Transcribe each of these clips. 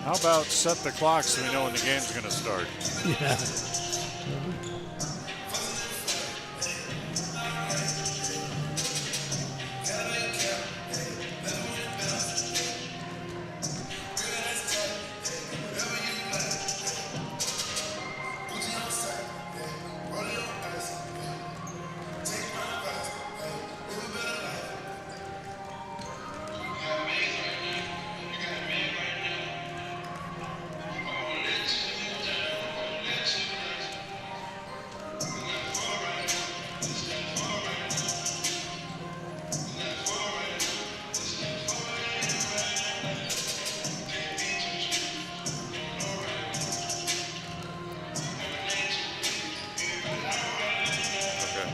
How about set the clock so we know when the game's going to start? Yeah. Okay.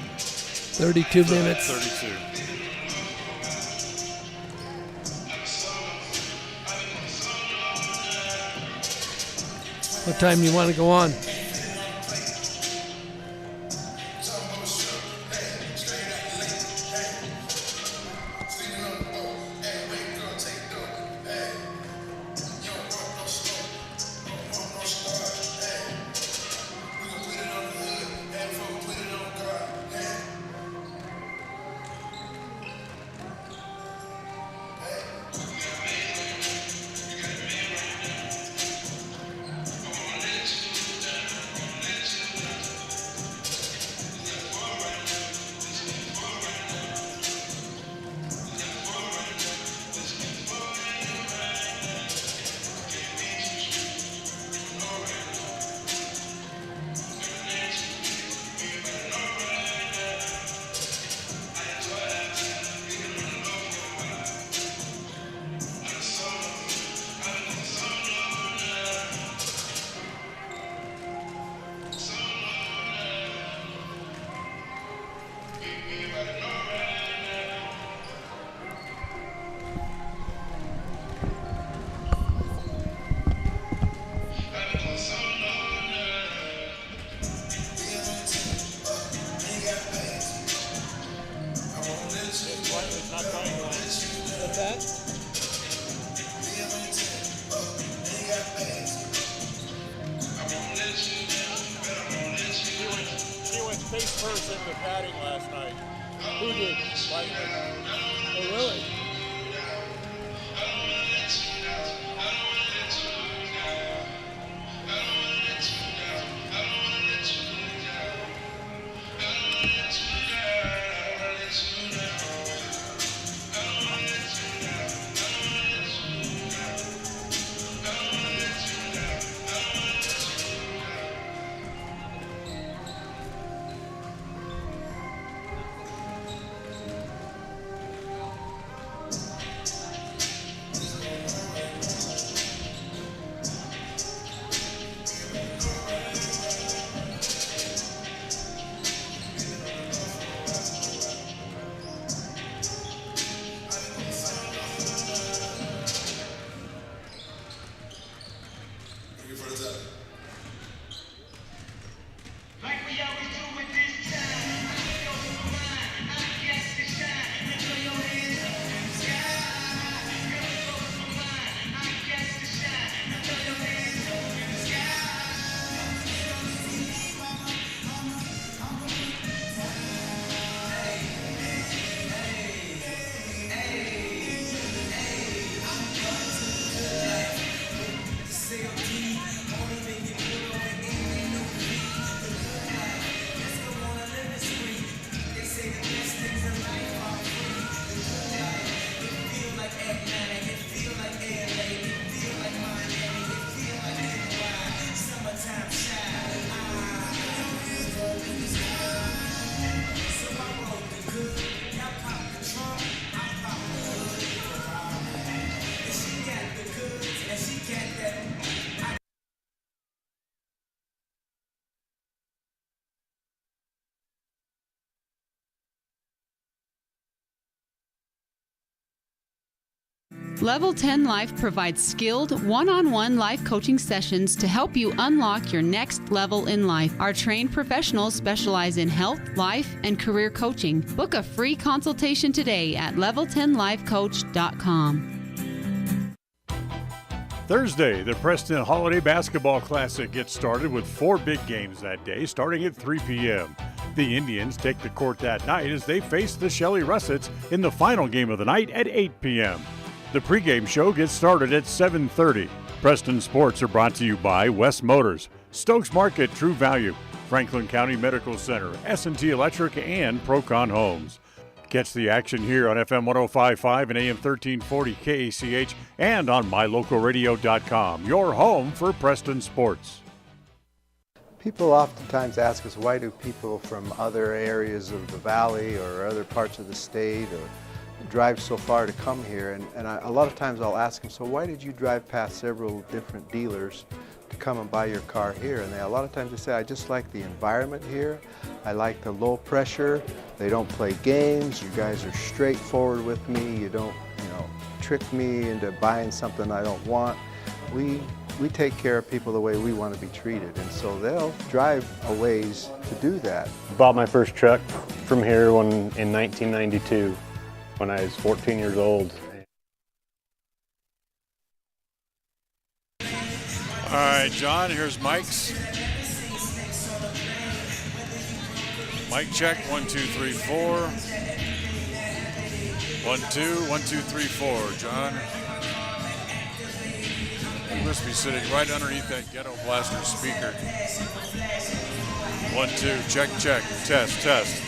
32 minutes. 32. What time do you want to go on? What's that? She went face first into padding last night. Who did? Lightning. Oh, really? Level 10 Life provides skilled one-on-one life coaching sessions to help you unlock your next level in life. Our trained professionals specialize in health, life, and career coaching. Book a free consultation today at level10lifecoach.com. Thursday, the Preston Holiday Basketball Classic gets started with 4 big games that day, starting at 3 p.m. The Indians take the court that night as they face the Shelley Russets in the final game of the night at 8 p.m. The pregame show gets started at 7:30. Preston Sports are brought to you by West Motors, Stokes Market, True Value, Franklin County Medical Center, S&T Electric, and Procon Homes. Catch the action here on FM 105.5 and AM 1340 KACH and on mylocalradio.com, your home for Preston Sports. People oftentimes ask us, why do people from other areas of the valley or other parts of the state or drive so far to come here? And a lot of times I'll ask them, so why did you drive past several different dealers to come and buy your car here? And a lot of times they say, I just like the environment here. I like the low pressure. They don't play games. You guys are straightforward with me. You don't, trick me into buying something I don't want. We take care of people the way we want to be treated, and so they'll drive a ways to do that. Bought my first truck from here in 1992 when I was 14 years old. All right, John, here's Mike's. Mic check, 1, 2, 3, 4. 1, 2, 1, 2, 3, 4. John. He must be sitting right underneath that Ghetto Blaster speaker. 1, 2, check, check, test.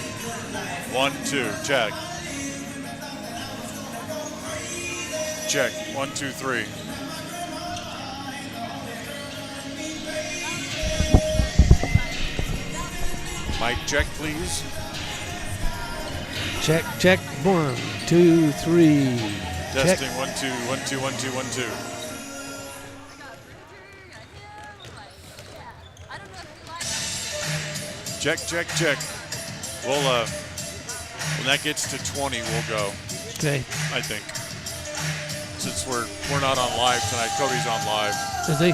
1, 2, check. Check, 1, 2, 3. Mic check, please. Check, check. 1, 2, 3. Testing, Check. 1, 2, 1, 2, 1, 2, 1, 2. Check, check, check. We'll, when that gets to 20, we'll go. Okay. I think. Since we're not on live tonight, Cody's on live. Is he?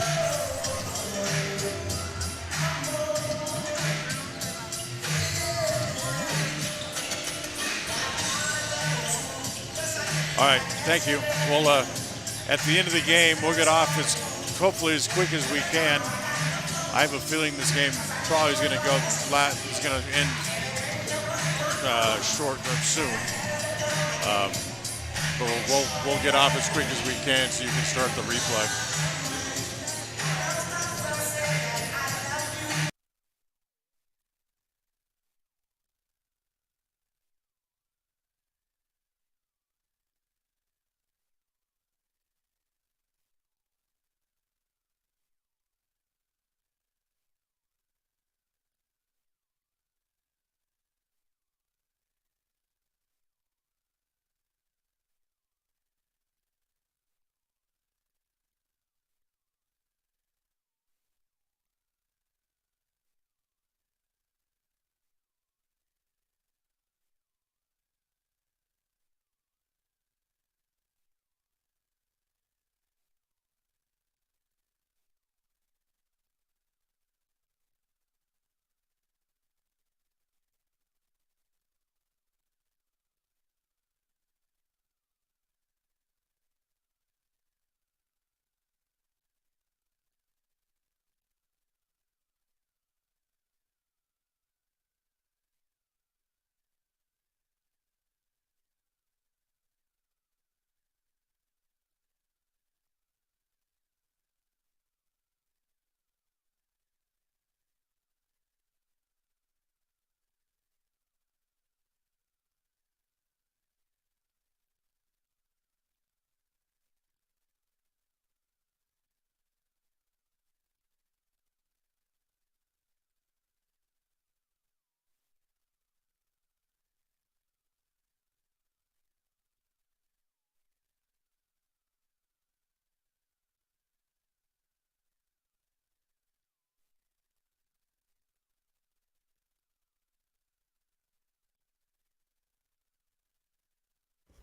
All right, thank you. Well, at the end of the game, we'll get off hopefully as quick as we can. I have a feeling this game probably is going to go flat. It's going to end short soon. But we'll get off as quick as we can so you can start the replay.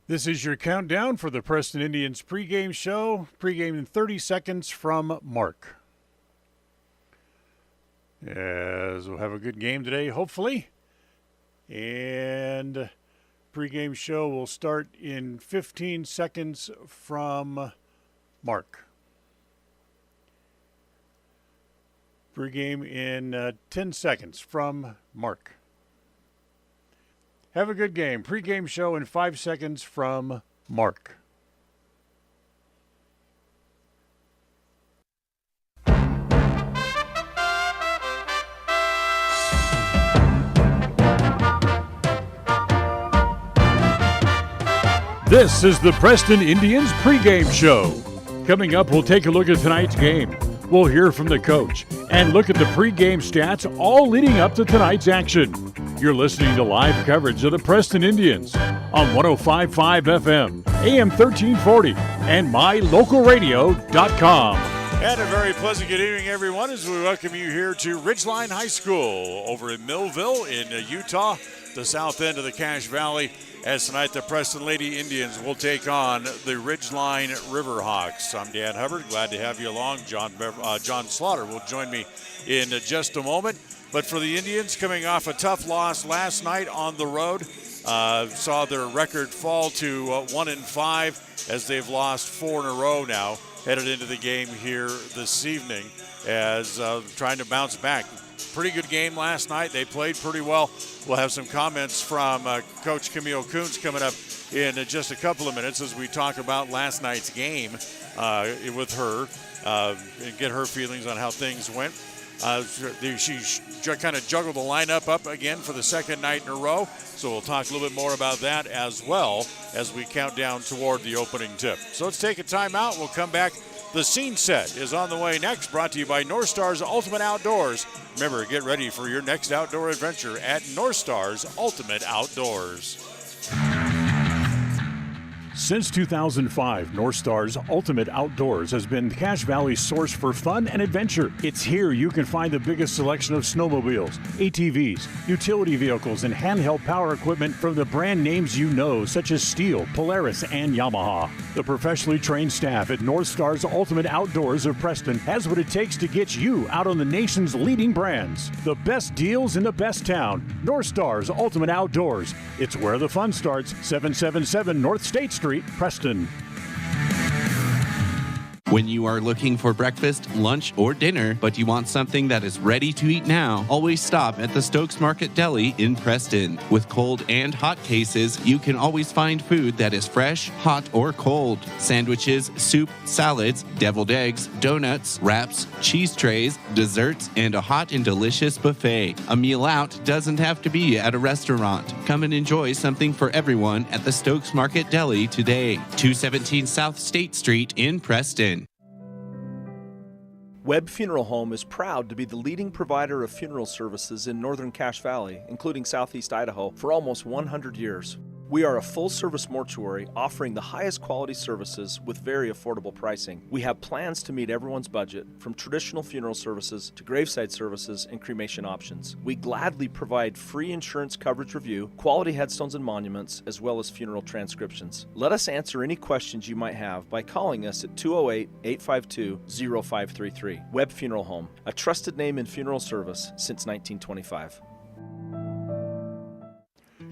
This is your countdown for the Preston Indians pregame show. Pregame in 30 seconds from Mark. As we'll have a good game today, hopefully. And pregame show will start in 15 seconds from Mark. Pregame in 10 seconds from Mark. Have a good game. Pregame show in 5 seconds from Mark. This is the Preston Indians pregame show. Coming up, we'll take a look at tonight's game. We'll hear from the coach and look at the pregame stats, all leading up to tonight's action. You're listening to live coverage of the Preston Indians on 105.5 FM, AM 1340, and mylocalradio.com. And a very pleasant good evening, everyone, as we welcome you here to Ridgeline High School over in Millville in Utah, the south end of the Cache Valley, as tonight the Preston Lady Indians will take on the Ridgeline Riverhawks. I'm Dan Hubbard. Glad to have you along. John Slaughter will join me in just a moment. But for the Indians, coming off a tough loss last night on the road, saw their record fall to 1-5 as they've lost 4 in a row now, headed into the game here this evening as trying to bounce back. Pretty good game last night. They played pretty well. We'll have some comments from Coach Camille Coons coming up in just a couple of minutes as we talk about last night's game with her and get her feelings on how things went. She kind of juggled the lineup up again for the second night in a row, so we'll talk a little bit more about that as well as we count down toward the opening tip. So let's take a timeout. We'll come back. The Scene Set is on the way next, brought to you by North Stars Ultimate Outdoors. Remember, get ready for your next outdoor adventure at North Stars Ultimate Outdoors. Since 2005, North Stars Ultimate Outdoors has been Cache Valley's source for fun and adventure. It's here you can find the biggest selection of snowmobiles, ATVs, utility vehicles, and handheld power equipment from the brand names you know, such as Steel, Polaris, and Yamaha. The professionally trained staff at North Stars Ultimate Outdoors of Preston has what it takes to get you out on the nation's leading brands. The best deals in the best town. North Stars Ultimate Outdoors. It's where the fun starts. 777 North State Street, Preston. When you are looking for breakfast, lunch, or dinner, but you want something that is ready to eat now, always stop at the Stokes Market Deli in Preston. With cold and hot cases, you can always find food that is fresh, hot, or cold. Sandwiches, soup, salads, deviled eggs, donuts, wraps, cheese trays, desserts, and a hot and delicious buffet. A meal out doesn't have to be at a restaurant. Come and enjoy something for everyone at the Stokes Market Deli today. 217 South State Street in Preston. Webb Funeral Home is proud to be the leading provider of funeral services in northern Cache Valley, including southeast Idaho, for almost 100 years. We are a full-service mortuary offering the highest quality services with very affordable pricing. We have plans to meet everyone's budget, from traditional funeral services to graveside services and cremation options. We gladly provide free insurance coverage review, quality headstones and monuments, as well as funeral transcriptions. Let us answer any questions you might have by calling us at 208-852-0533. Webb Funeral Home, a trusted name in funeral service since 1925.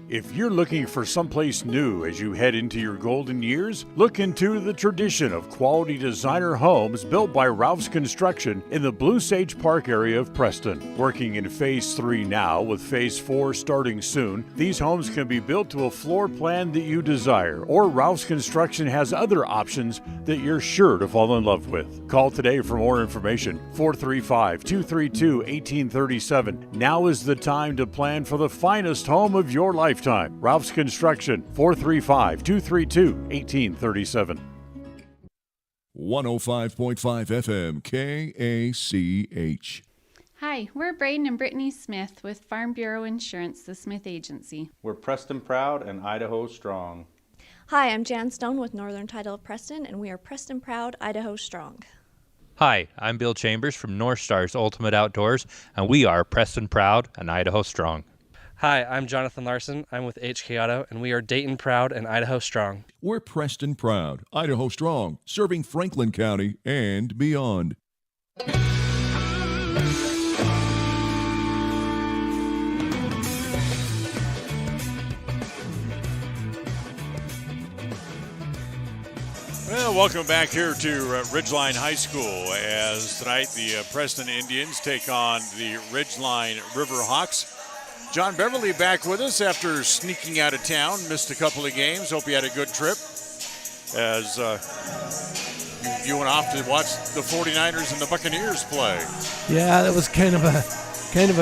If you're looking for someplace new as you head into your golden years, look into the tradition of quality designer homes built by Ralph's Construction in the Blue Sage Park area of Preston. Working in Phase 3 now, with Phase 4 starting soon, these homes can be built to a floor plan that you desire, or Ralph's Construction has other options that you're sure to fall in love with. Call today for more information, 435-232-1837. Now is the time to plan for the finest home of your lifetime. Ralph's Construction, 435-232-1837. 105.5 FM KACH. Hi, we're Braden and Brittany Smith with Farm Bureau Insurance, the Smith Agency. We're Preston Proud and Idaho Strong. Hi, I'm Jan Stone with Northern Title of Preston, and we are Preston Proud, Idaho Strong. Hi, I'm Bill Chambers from North Stars Ultimate Outdoors, and we are Preston Proud and Idaho Strong. Hi, I'm Jonathan Larson. I'm with HK Auto, and we are Dayton Proud and Idaho Strong. We're Preston Proud, Idaho Strong, serving Franklin County and beyond. Well, welcome back here to Ridgeline High School as tonight the Preston Indians take on the Ridgeline Riverhawks. John Beverly back with us after sneaking out of town, missed a couple of games. Hope you had a good trip as you went off to watch the 49ers and the Buccaneers play. Yeah, that was kind of a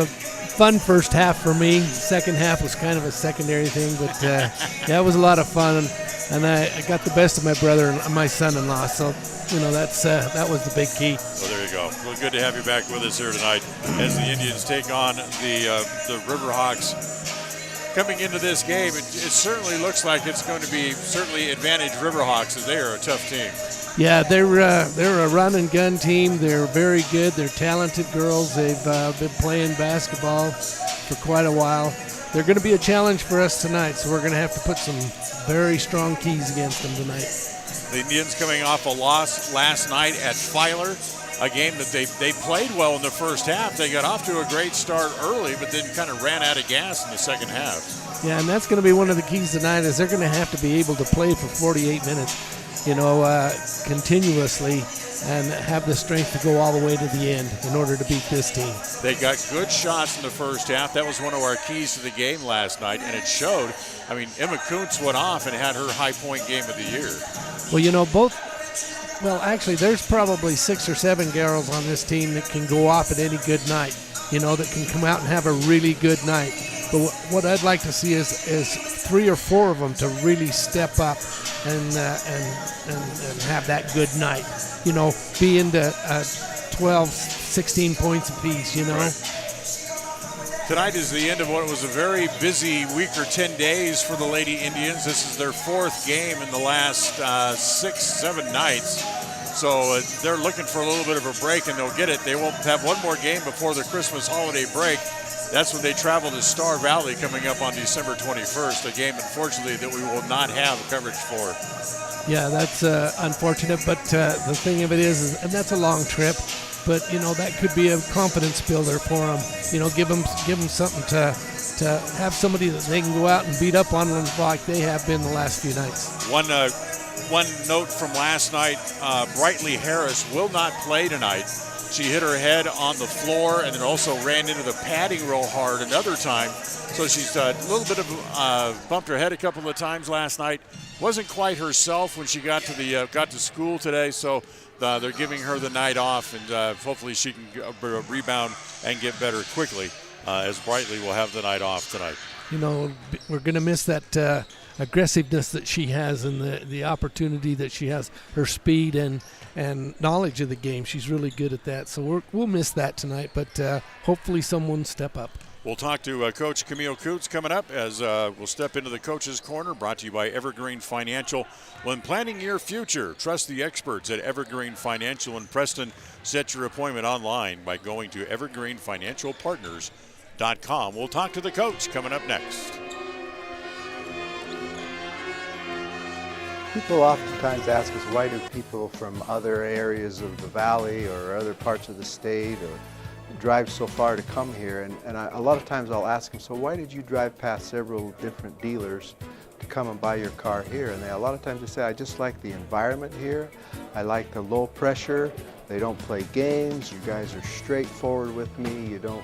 fun first half for me. Second half was kind of a secondary thing, but yeah, it was a lot of fun. And I got the best of my brother and my son-in-law, so that was the big key. Well, there you go. Well, good to have you back with us here tonight as the Indians take on the Riverhawks. Coming into this game, it certainly looks like it's going to be certainly advantage Riverhawks as they are a tough team. Yeah, they're a run and gun team. They're very good. They're talented girls. They've been playing basketball for quite a while. They're going to be a challenge for us tonight, so we're going to have to put some very strong keys against them tonight. The Indians coming off a loss last night at Filer, a game that they played well in the first half. They got off to a great start early, but then kind of ran out of gas in the second half. Yeah, and that's going to be one of the keys tonight is they're going to have to be able to play for 48 minutes, continuously, and have the strength to go all the way to the end in order to beat this team. They got good shots in the first half. That was one of our keys to the game last night, and it showed. I mean, Emma Kuntz went off and had her high-point game of the year. Well, actually, there's probably 6 or 7 girls on this team that can go off at any good night, that can come out and have a really good night. But what I'd like to see is 3 or 4 of them to really step up and have that good night. Be into 12, 16 points apiece, Right. Tonight is the end of what was a very busy week or 10 days for the Lady Indians. This is their 4th game in the last 6-7 nights. So they're looking for a little bit of a break, and they'll get it. They will have one more game before the Christmas holiday break. That's when they travel to Star Valley coming up on December 21st, a game, unfortunately, that we will not have coverage for. Yeah, that's unfortunate, but the thing of it is, and that's a long trip, but, that could be a confidence builder for them. Give them something to have somebody that they can go out and beat up on them like they have been the last few nights. One note from last night, Brightly Harris will not play tonight. She hit her head on the floor and then also ran into the padding real hard another time. So she's a little bit of bumped her head a couple of times last night. Wasn't quite herself when she got to school today. So they're giving her the night off, and hopefully she can rebound and get better quickly. As Brightly will have the night off tonight. We're going to miss that aggressiveness that she has and the opportunity that she has, her speed and knowledge of the game. She's really good at that. So we'll miss that tonight, but hopefully someone step up. We'll talk to Coach Camille Coots coming up as we'll step into the Coach's Corner, brought to you by Evergreen Financial. When planning your future, trust the experts at Evergreen Financial in Preston. Set your appointment online by going to evergreenfinancialpartners.com. We'll talk to the coach coming up next. People oftentimes ask us, why do people from other areas of the valley or other parts of the state or drive so far to come here? And a lot of times I'll ask them, so why did you drive past several different dealers to come and buy your car here? And a lot of times they say, I just like the environment here. I like the low pressure. They don't play games. You guys are straightforward with me. You don't,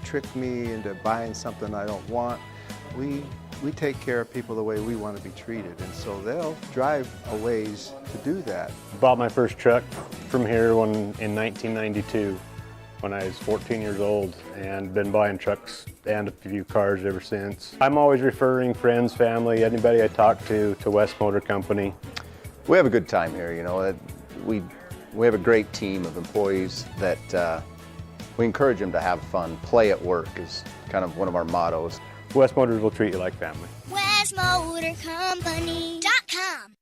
trick me into buying something I don't want. We take care of people the way we want to be treated, and so they'll drive a ways to do that. Bought my first truck from here in 1992 when I was 14 years old, and been buying trucks and a few cars ever since. I'm always referring friends, family, anybody I talk to West Motor Company. We have a good time here, We have a great team of employees that we encourage them to have fun. Play at work is kind of one of our mottos. West Motors will treat you like family. WestMotorCompany.com.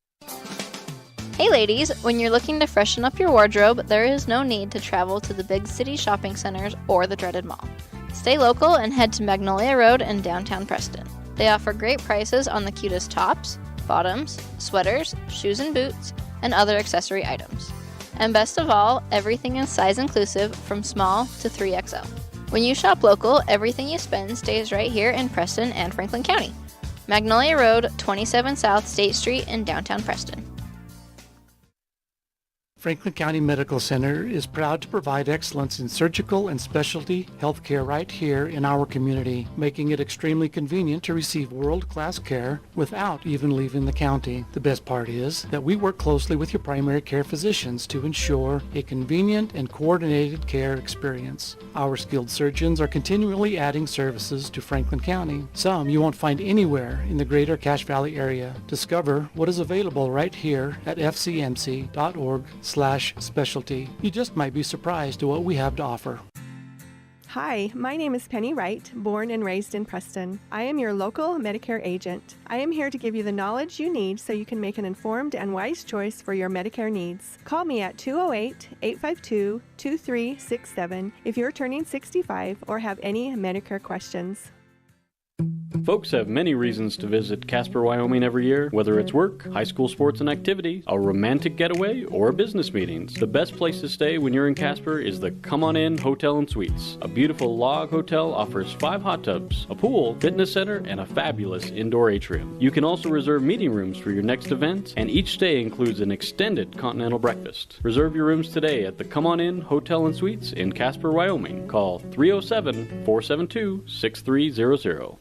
Hey ladies, when you're looking to freshen up your wardrobe, there is no need to travel to the big city shopping centers or the dreaded mall. Stay local and head to Magnolia Road in downtown Preston. They offer great prices on the cutest tops, bottoms, sweaters, shoes and boots, and other accessory items. And best of all, everything is size inclusive from small to 3XL. When you shop local, everything you spend stays right here in Preston and Franklin County. Magnolia Road, 27 South State Street in downtown Preston. Franklin County Medical Center is proud to provide excellence in surgical and specialty healthcare right here in our community, making it extremely convenient to receive world-class care without even leaving the county. The best part is that we work closely with your primary care physicians to ensure a convenient and coordinated care experience. Our skilled surgeons are continually adding services to Franklin County, some you won't find anywhere in the greater Cache Valley area. Discover what is available right here at fcmc.org/specialty. You just might be surprised at what we have to offer. Hi, my name is Penny Wright, born and raised in Preston. I am your local Medicare agent. I am here to give you the knowledge you need so you can make an informed and wise choice for your Medicare needs. Call me at 208-852-2367 if you're turning 65 or have any Medicare questions. Folks have many reasons to visit Casper, Wyoming every year, whether it's work, high school sports and activities, a romantic getaway, or business meetings. The best place to stay when you're in Casper is the Come On In Hotel and Suites. A beautiful log hotel offers 5 hot tubs, a pool, fitness center, and a fabulous indoor atrium. You can also reserve meeting rooms for your next event, and each stay includes an extended continental breakfast. Reserve your rooms today at the Come On In Hotel and Suites in Casper, Wyoming. Call 307-472-6300.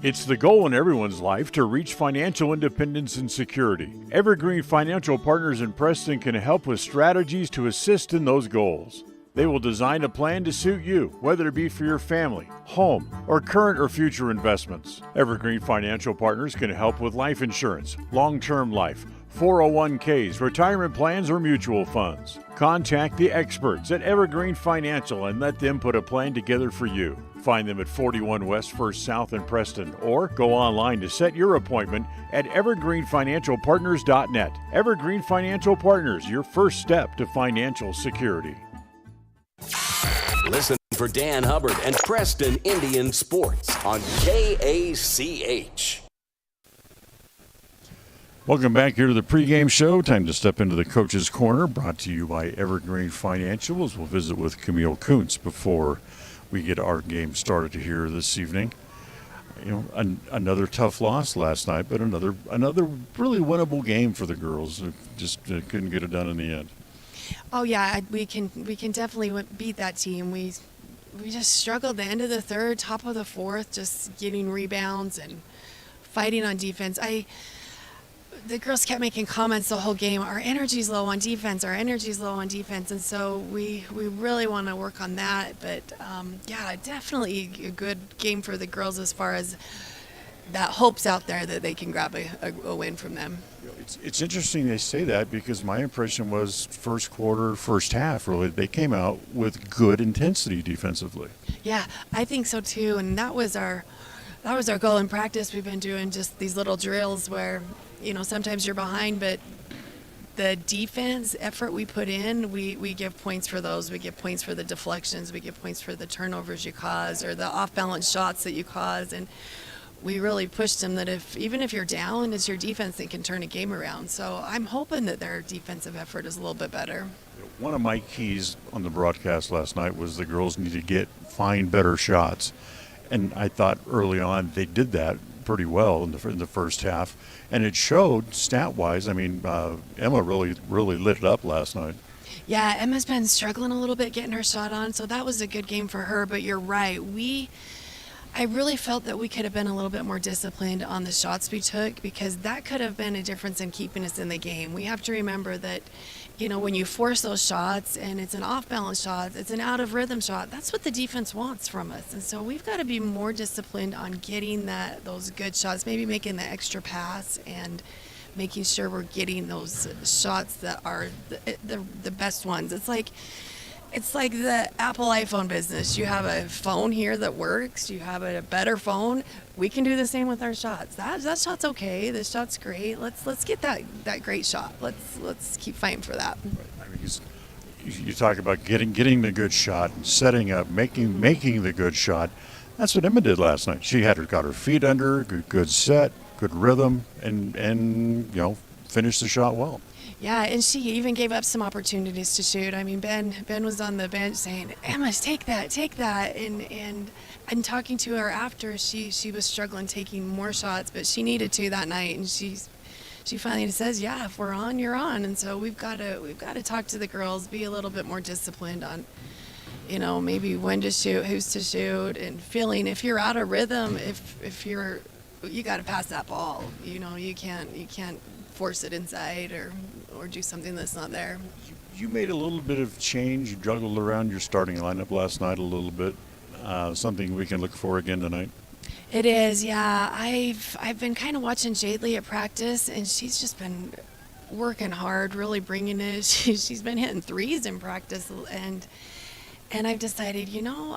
It's the goal in everyone's life to reach financial independence and security. Evergreen Financial Partners in Preston can help with strategies to assist in those goals. They will design a plan to suit you, whether it be for your family, home, or current or future investments. Evergreen Financial Partners can help with life insurance, long-term life, 401ks, retirement plans, or mutual funds. Contact the experts at Evergreen Financial and let them put a plan together for you. Find them at 41 West 1st South in Preston or go online to set your appointment at evergreenfinancialpartners.net. Evergreen Financial Partners, your first step to financial security. Listen for Dan Hubbard and Preston Indian Sports on KACH. Welcome back here to the pregame show. Time to step into the Coach's Corner, brought to you by Evergreen Financial, as we'll visit with Camille Kuntz before we get our game started here this evening. You know, another tough loss last night, but another really winnable game for the girls. Just couldn't get it done in the end. Oh yeah, we can definitely beat that team. We just struggled the end of the third, top of the fourth, just getting rebounds and fighting on defense. The girls kept making comments the whole game. Our energy's low on defense. And so we really want to work on that. But yeah, definitely a good game for the girls as far as that hope's out there that they can grab a win from them. It's interesting they say that, because my impression was first quarter, first half, really, they came out with good intensity defensively. Yeah, I think so too. And that was our goal in practice. We've been doing just these little drills where, you know, sometimes you're behind, but the defense effort we put in, we give points for those. We give points for the deflections. We give points for the turnovers you cause or the off-balance shots that you cause. And we really pushed them that even if you're down, it's your defense that can turn a game around. So I'm hoping that their defensive effort is a little bit better. One of my keys on the broadcast last night was the girls need to find better shots. And I thought early on they did that pretty well in the first half, and it showed stat-wise. I mean, Emma really lit it up last night. Yeah, Emma's been struggling a little bit getting her shot on, so that was a good game for her. But you're right, I really felt that we could have been a little bit more disciplined on the shots we took, because that could have been a difference in keeping us in the game. We have to remember that, you know, when you force those shots and it's an off-balance shot, it's an out-of-rhythm shot, that's what the defense wants from us. And so we've got to be more disciplined on getting those good shots, maybe making the extra pass and making sure we're getting those shots that are the best ones. It's like the Apple iPhone business. You have a phone here that works. You have a better phone. We can do the same with our shots. That shot's okay. This shot's great. Let's get that great shot. Let's keep fighting for that. I mean, you talk about getting the good shot and setting up, making the good shot. That's what Emma did last night. She got her feet under, good set, good rhythm, and you know, finished the shot well. Yeah, and she even gave up some opportunities to shoot. I mean, Ben was on the bench saying, "Emma, take that," and talking to her after, she was struggling taking more shots, but she needed to that night, and she she finally says, yeah, if we're on, you're on. And so we've got to talk to the girls, be a little bit more disciplined on, maybe when to shoot, who's to shoot, and feeling if you're out of rhythm, you got to pass that ball. You can't force it inside or do something that's not there. You made a little bit of change. You juggled around your starting lineup last night a little bit. Something we can look for again tonight. It is, yeah. I've been kind of watching Jadely at practice, and she's just been working hard, really bringing it. She's been hitting threes in practice, and I've decided,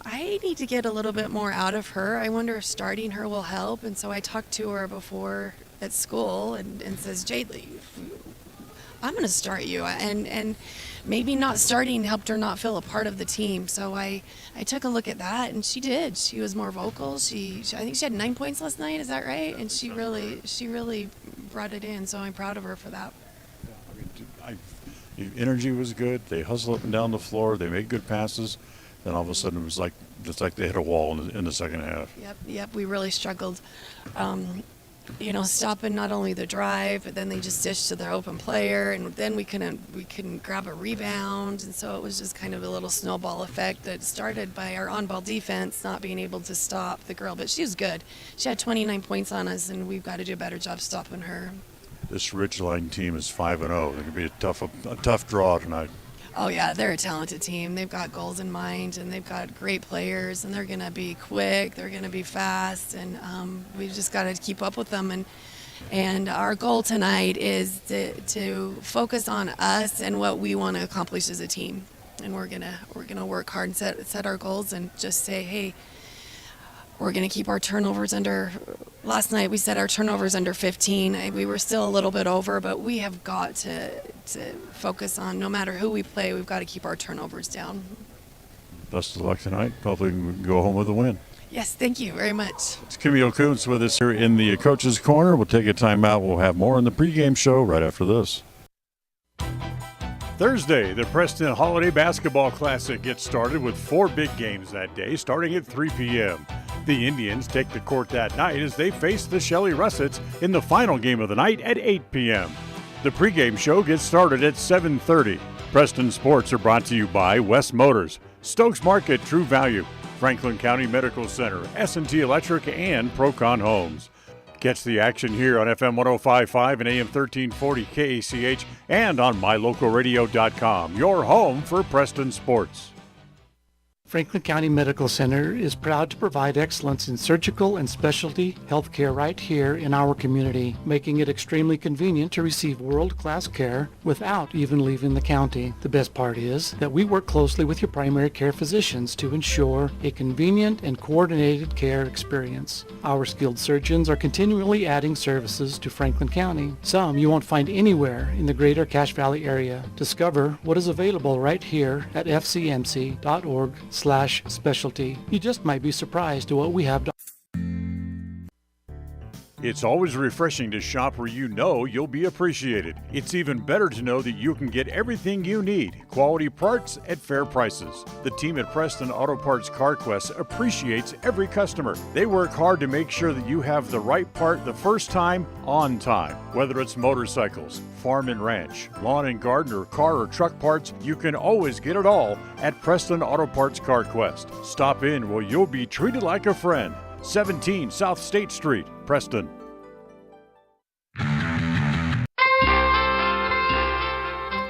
I need to get a little bit more out of her. I wonder if starting her will help. And so I talked to her before at school and says, Jadely, I'm going to start you. And maybe not starting helped her not feel a part of the team. So I took a look at that, and she did. She was more vocal. I think she had 9 points last night. Is that right? And she really brought it in. So I'm proud of her for that. The energy was good. They hustled up and down the floor. They made good passes. Then all of a sudden, it was like they hit a wall in the second half. Yep. We really struggled. Stopping not only the drive, but then they just dished to their open player, and then we couldn't grab a rebound, and so it was just kind of a little snowball effect that started by our on-ball defense not being able to stop the girl. But she was good. She had 29 points on us, and we've got to do a better job stopping her. This Ridgeline team is 5-0. They're going to be a tough draw tonight. Oh, yeah, they're a talented team. They've got goals in mind, and they've got great players, and they're going to be quick. They're going to be fast, and we've just got to keep up with them. And our goal tonight is to focus on us and what we want to accomplish as a team. And we're gonna work hard and set our goals and just say, hey, we're going to keep our turnovers under. Last night we set our turnovers under 15. We were still a little bit over, but we have got to focus on, no matter who we play, we've got to keep our turnovers down. Best of luck tonight. Hopefully we can go home with a win. Yes, thank you very much. It's Camille Kuntz with us here in the Coach's Corner. We'll take a timeout. We'll have more in the pregame show right after this. Thursday, the Preston Holiday Basketball Classic gets started with 4 big games that day, starting at 3 p.m. The Indians take the court that night as they face the Shelley Russets in the final game of the night at 8 p.m. The pregame show gets started at 7:30. Preston Sports are brought to you by West Motors, Stokes Market True Value, Franklin County Medical Center, S&T Electric, and Procon Homes. Catch the action here on FM 105.5 and AM 1340 KACH and on mylocalradio.com, your home for Preston Sports. Franklin County Medical Center is proud to provide excellence in surgical and specialty healthcare right here in our community, making it extremely convenient to receive world-class care without even leaving the county. The best part is that we work closely with your primary care physicians to ensure a convenient and coordinated care experience. Our skilled surgeons are continually adding services to Franklin County, some you won't find anywhere in the greater Cache Valley area. Discover what is available right here at fcmc.org/specialty. You just might be surprised at what we have to. It's always refreshing to shop where you know you'll be appreciated. It's even better to know that you can get everything you need, quality parts at fair prices. The team at Preston Auto Parts CarQuest appreciates every customer. They work hard to make sure that you have the right part the first time, on time. Whether it's motorcycles, farm and ranch, lawn and garden, or car or truck parts, you can always get it all at Preston Auto Parts CarQuest. Stop in where you'll be treated like a friend. 17 South State Street, Preston.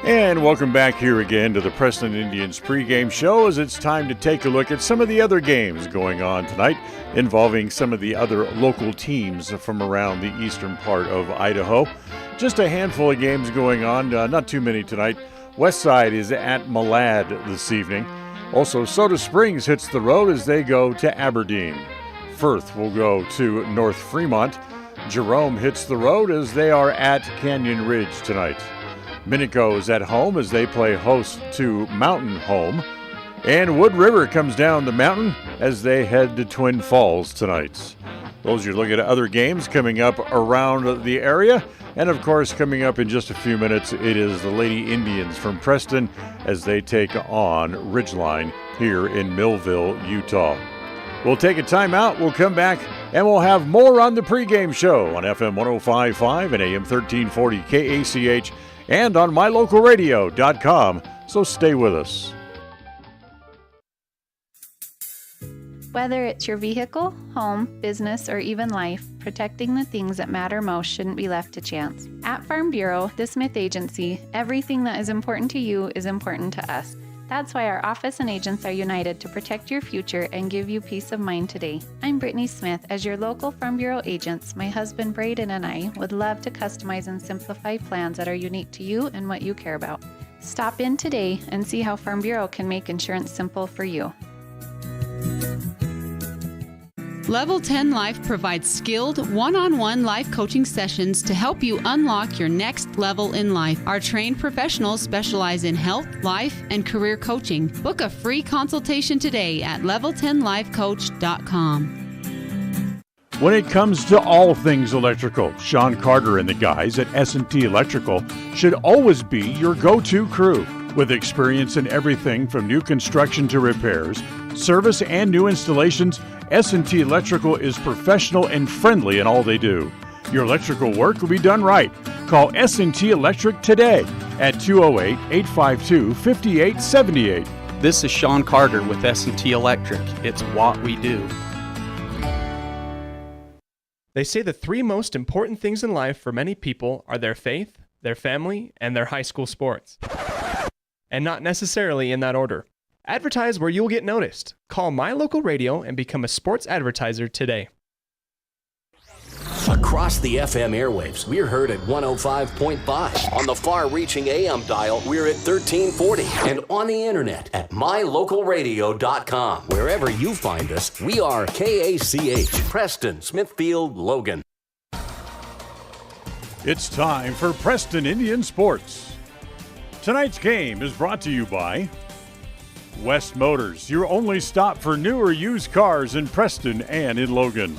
And welcome back here again to the Preston Indians pregame show as it's time to take a look at some of the other games going on tonight involving some of the other local teams from around the eastern part of Idaho. Just a handful of games going on, not too many tonight. Westside is at Malad this evening. Also, Soda Springs hits the road as they go to Aberdeen. Firth will go to North Fremont. Jerome hits the road as they are at Canyon Ridge tonight. Minico is at home as they play host to Mountain Home. And Wood River comes down the mountain as they head to Twin Falls tonight. Those are looking at other games coming up around the area. And of course, coming up in just a few minutes, it is the Lady Indians from Preston as they take on Ridgeline here in Millville, Utah. We'll take a timeout. We'll come back And we'll have more on the pregame show on FM 105.5 and AM 1340 KACH and on mylocalradio.com. So stay with us. Whether it's your vehicle, home, business, or even life, protecting the things that matter most shouldn't be left to chance. At Farm Bureau, the Smith Agency, everything that is important to you is important to us. That's why our office and agents are united to protect your future and give you peace of mind today. I'm Brittany Smith. As your local Farm Bureau agents, my husband Braden and I would love to customize and simplify plans that are unique to you and what you care about. Stop in today and see how Farm Bureau can make insurance simple for you. Level 10 Life provides skilled one-on-one life coaching sessions to help you unlock your next level in life. Our trained professionals specialize in health, life, and career coaching. Book a free consultation today at level10lifecoach.com. When it comes to all things electrical, Sean Carter and the guys at S&T Electrical should always be your go-to crew. With experience in everything from new construction to repairs, service, and new installations, S&T Electrical is professional and friendly in all they do. Your electrical work will be done right. Call S&T Electric today at 208-852-5878. This is Sean Carter with S&T Electric. It's what we do. They say the three most important things in life for many people are their faith, their family, and their high school sports. And not necessarily in that order. Advertise where you'll get noticed. Call My Local Radio and become a sports advertiser today. Across the FM airwaves, we're heard at 105.5. On the far-reaching AM dial, we're at 1340. And on the internet at mylocalradio.com. Wherever you find us, we are KACH, Preston, Smithfield, Logan. It's time for Preston Indian Sports. Tonight's game is brought to you by West Motors, your only stop for new or used cars in Preston and in Logan.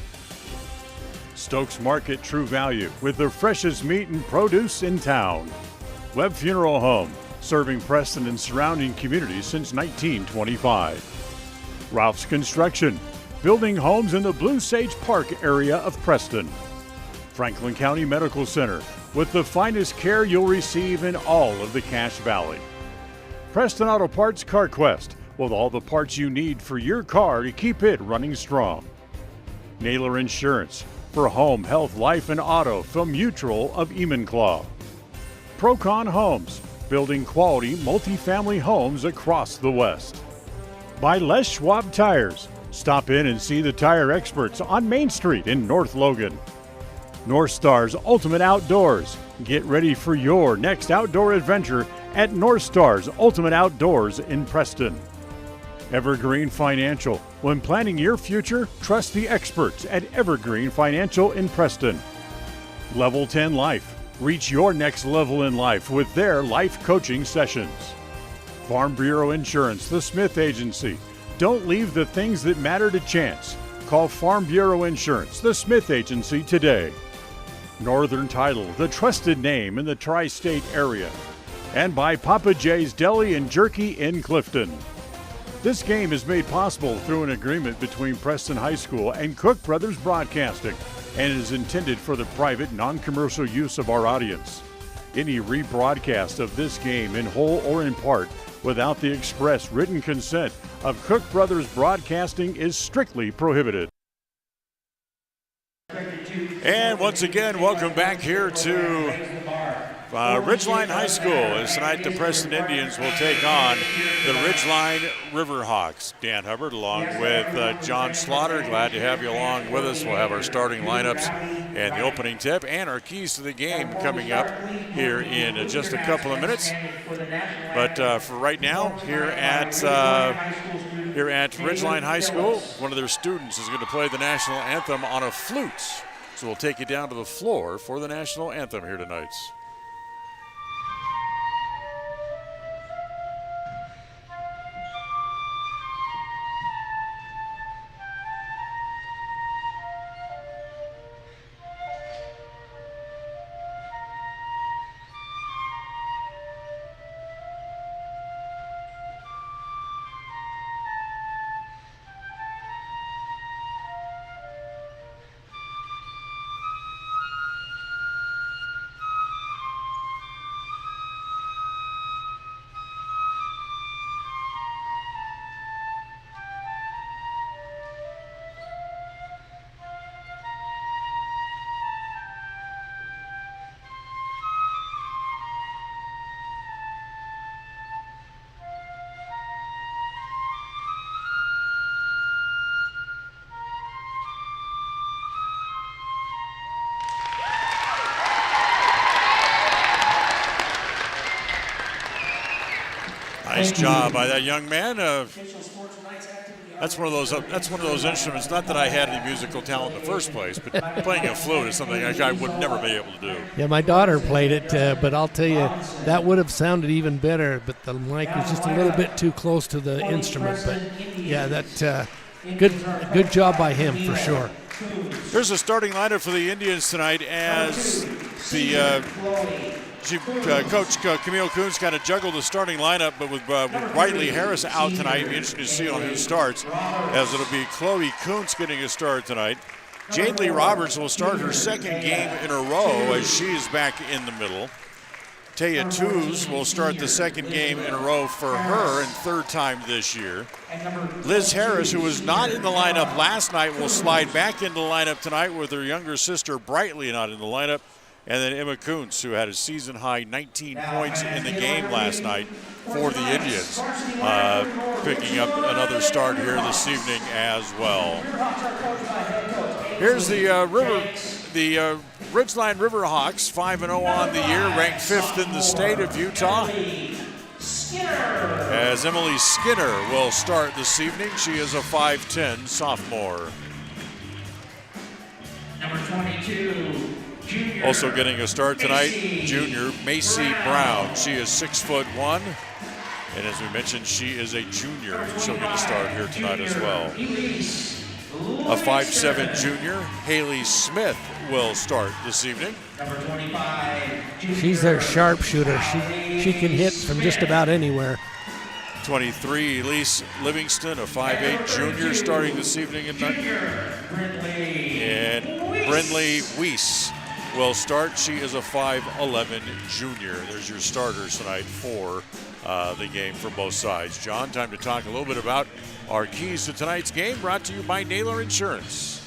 Stokes Market True Value with the freshest meat and produce in town. Webb Funeral Home, serving Preston and surrounding communities since 1925. Ralph's Construction, building homes in the Blue Sage Park area of Preston. Franklin County Medical Center, with the finest care you'll receive in all of the Cache Valley. Preston Auto Parts Car Quest, with all the parts you need for your car to keep it running strong. Naylor Insurance, for home, health, life, and auto from Mutual of Enumclaw. Procon Homes, building quality multifamily homes across the West. By Les Schwab Tires, stop in and see the tire experts on Main Street in North Logan. North Star's Ultimate Outdoors, get ready for your next outdoor adventure at North Star's Ultimate Outdoors in Preston. Evergreen Financial. When planning your future, trust the experts at Evergreen Financial in Preston. Level 10 Life. Reach your next level in life with their life coaching sessions. Farm Bureau Insurance, the Smith Agency. Don't leave the things that matter to chance. Call Farm Bureau Insurance, the Smith Agency today. Northern Title, the trusted name in the tri-state area. And by Papa J's Deli and Jerky in Clifton. This game is made possible through an agreement between Preston High School and Cook Brothers Broadcasting and is intended for the private, non-commercial use of our audience. Any rebroadcast of this game in whole or in part without the express written consent of Cook Brothers Broadcasting is strictly prohibited. And once again, welcome back here to Ridgeline High School. As tonight the Preston Indians will take on the Ridgeline Riverhawks. Dan Hubbard along with John Slaughter. Glad to have you along with us. We'll have our starting lineups and the opening tip and our keys to the game coming up here in just a couple of minutes. But for right now, here at Ridgeline High School, one of their students is going to play the national anthem on a flute. So we'll take you down to the floor for the national anthem here tonight. Nice job by that young man. That's one of those instruments. Not that I had any musical talent in the first place, but playing a flute is something I would never be able to do. Yeah, my daughter played it, but I'll tell you, that would have sounded even better. But the mic was just a little bit too close to the instrument. But yeah, that good job by him for sure. Here's the starting lineup for the Indians tonight as the Coach Camille Coons kind of juggled the starting lineup, but with Riley Harris out tonight, it'll be interesting to see on who starts, as it'll be Chloe Coons getting a start tonight. Jane Lee Roberts will start her second game in a row as she is back in the middle. Taya Tews will start the second game in a row for her and third time this year. Liz Harris, who was not in the lineup last night, will slide back into the lineup tonight with her younger sister Brightly not in the lineup. And then Emma Kuntz, who had a season-high 19 points in the game last night for the Indians, picking up another start here this evening as well. Here's the Ridgeline Riverhawks, 5-0 on the year, ranked 5th in the state of Utah. As Emily Skinner will start this evening. She is a 5'10 sophomore. Number 22. Also getting a start tonight, junior Macy Brown. She is 6'1", and as we mentioned, she is a junior. She'll get a start here tonight as well. A 5'7" junior, Haley Smith, will start this evening. She's their sharpshooter. She can hit from just about anywhere. 23, Elise Livingston, a 5'8" junior, starting this evening. And Brindley Weiss will start. She is a 5'11" junior. There's your starters tonight for the game for both sides. John, time to talk a little bit about our keys to tonight's game, brought to you by Naylor Insurance.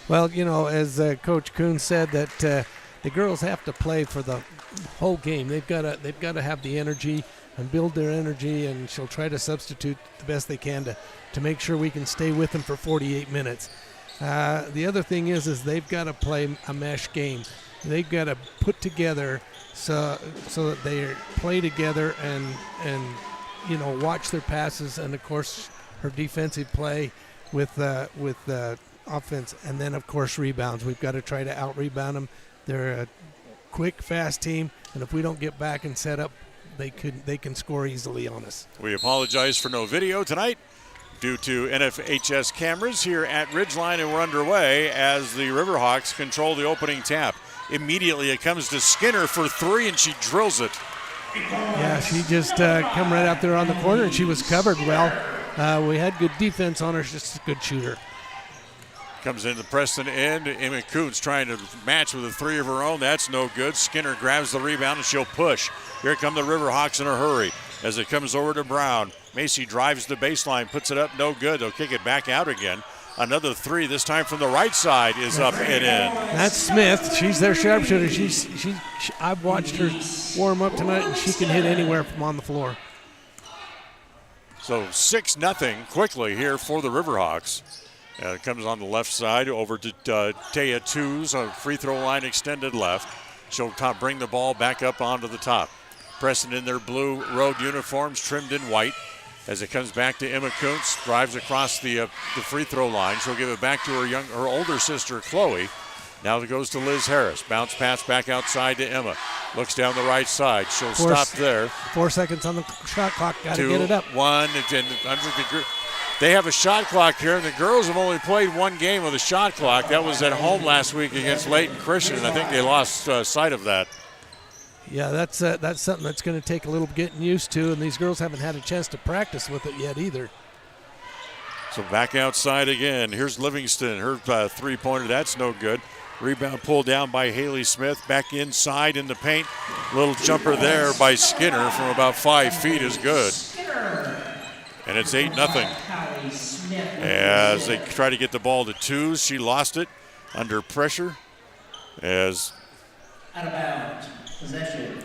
Well, you know, as Coach Kuhn said, that the girls have to play for the whole game. They've got to have the energy and build their energy, and she'll try to substitute the best they can to make sure we can stay with them for 48 minutes. The other thing is they've got to play a mesh game. They've got to put together so that they play together and you know, watch their passes, and of course her defensive play with offense, and then of course rebounds. We've got to try to out-rebound them. They're a quick, fast team, and if we don't get back and set up, they can score easily on us. We apologize for no video tonight due to NFHS cameras here at Ridgeline, and we're underway as the Riverhawks control the opening tap. Immediately it comes to Skinner for three, and she drills it. Yeah, she just come right out there on the corner, and she was covered well. We had good defense on her. She's just a good shooter. Comes into Preston end. Emma Kuntz trying to match with a three of her own. That's no good. Skinner grabs the rebound, and she'll push. Here come the Riverhawks in a hurry as it comes over to Brown. Macy drives the baseline, puts it up, no good. They'll kick it back out again. Another three, this time from the right side, is up and in. That's Smith. She's their sharpshooter. I've watched her warm up tonight, and she can hit anywhere from on the floor. So 6-0 quickly here for the Riverhawks. It comes on the left side over to Taya Tews, a free throw line extended left. She'll bring the ball back up onto the top. Preston in their blue road uniforms, trimmed in white. As it comes back to Emma Kuntz, drives across the free throw line. She'll give it back to her older sister, Chloe. Now it goes to Liz Harris. Bounce pass back outside to Emma. Looks down the right side. She'll stop there. 4 seconds on the shot clock. Got to get it up. 1. They have a shot clock here, and the girls have only played one game with a shot clock. That was at home last week against Layton Christian, and I think they lost sight of that. Yeah, that's something that's going to take a little getting used to, and these girls haven't had a chance to practice with it yet either. So back outside again. Here's Livingston. Her three-pointer, that's no good. Rebound pulled down by Haley Smith. Back inside in the paint. Little jumper there by Skinner from about 5 feet is good. And it's 8-0. As they try to get the ball to Tews, she lost it under pressure. As out of bounds. Possession.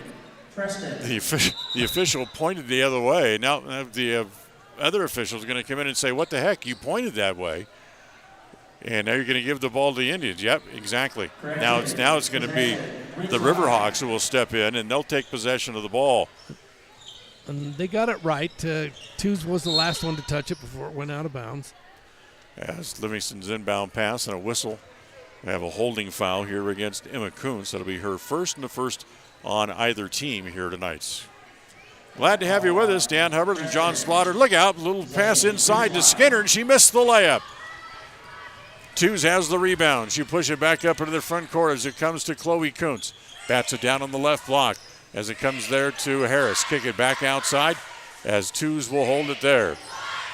Preston. The official pointed the other way. Now the other official is going to come in and say, "What the heck? You pointed that way." And now you're going to give the ball to the Indians. Yep, exactly. Now it's going to be the Riverhawks who will step in, and they'll take possession of the ball. And they got it right. Twos was the last one to touch it before it went out of bounds. As Livingston's inbound pass and a whistle. We have a holding foul here against Emma Kuntz. That'll be her first and the first on either team here tonight. Glad to have you with us, Dan Hubbard and John Slaughter. Look out, little pass inside to Skinner, and she missed the layup. Twos has the rebound. She pushes it back up into the front court as it comes to Chloe Kuntz. Bats it down on the left block as it comes there to Harris. Kick it back outside as Twos will hold it there.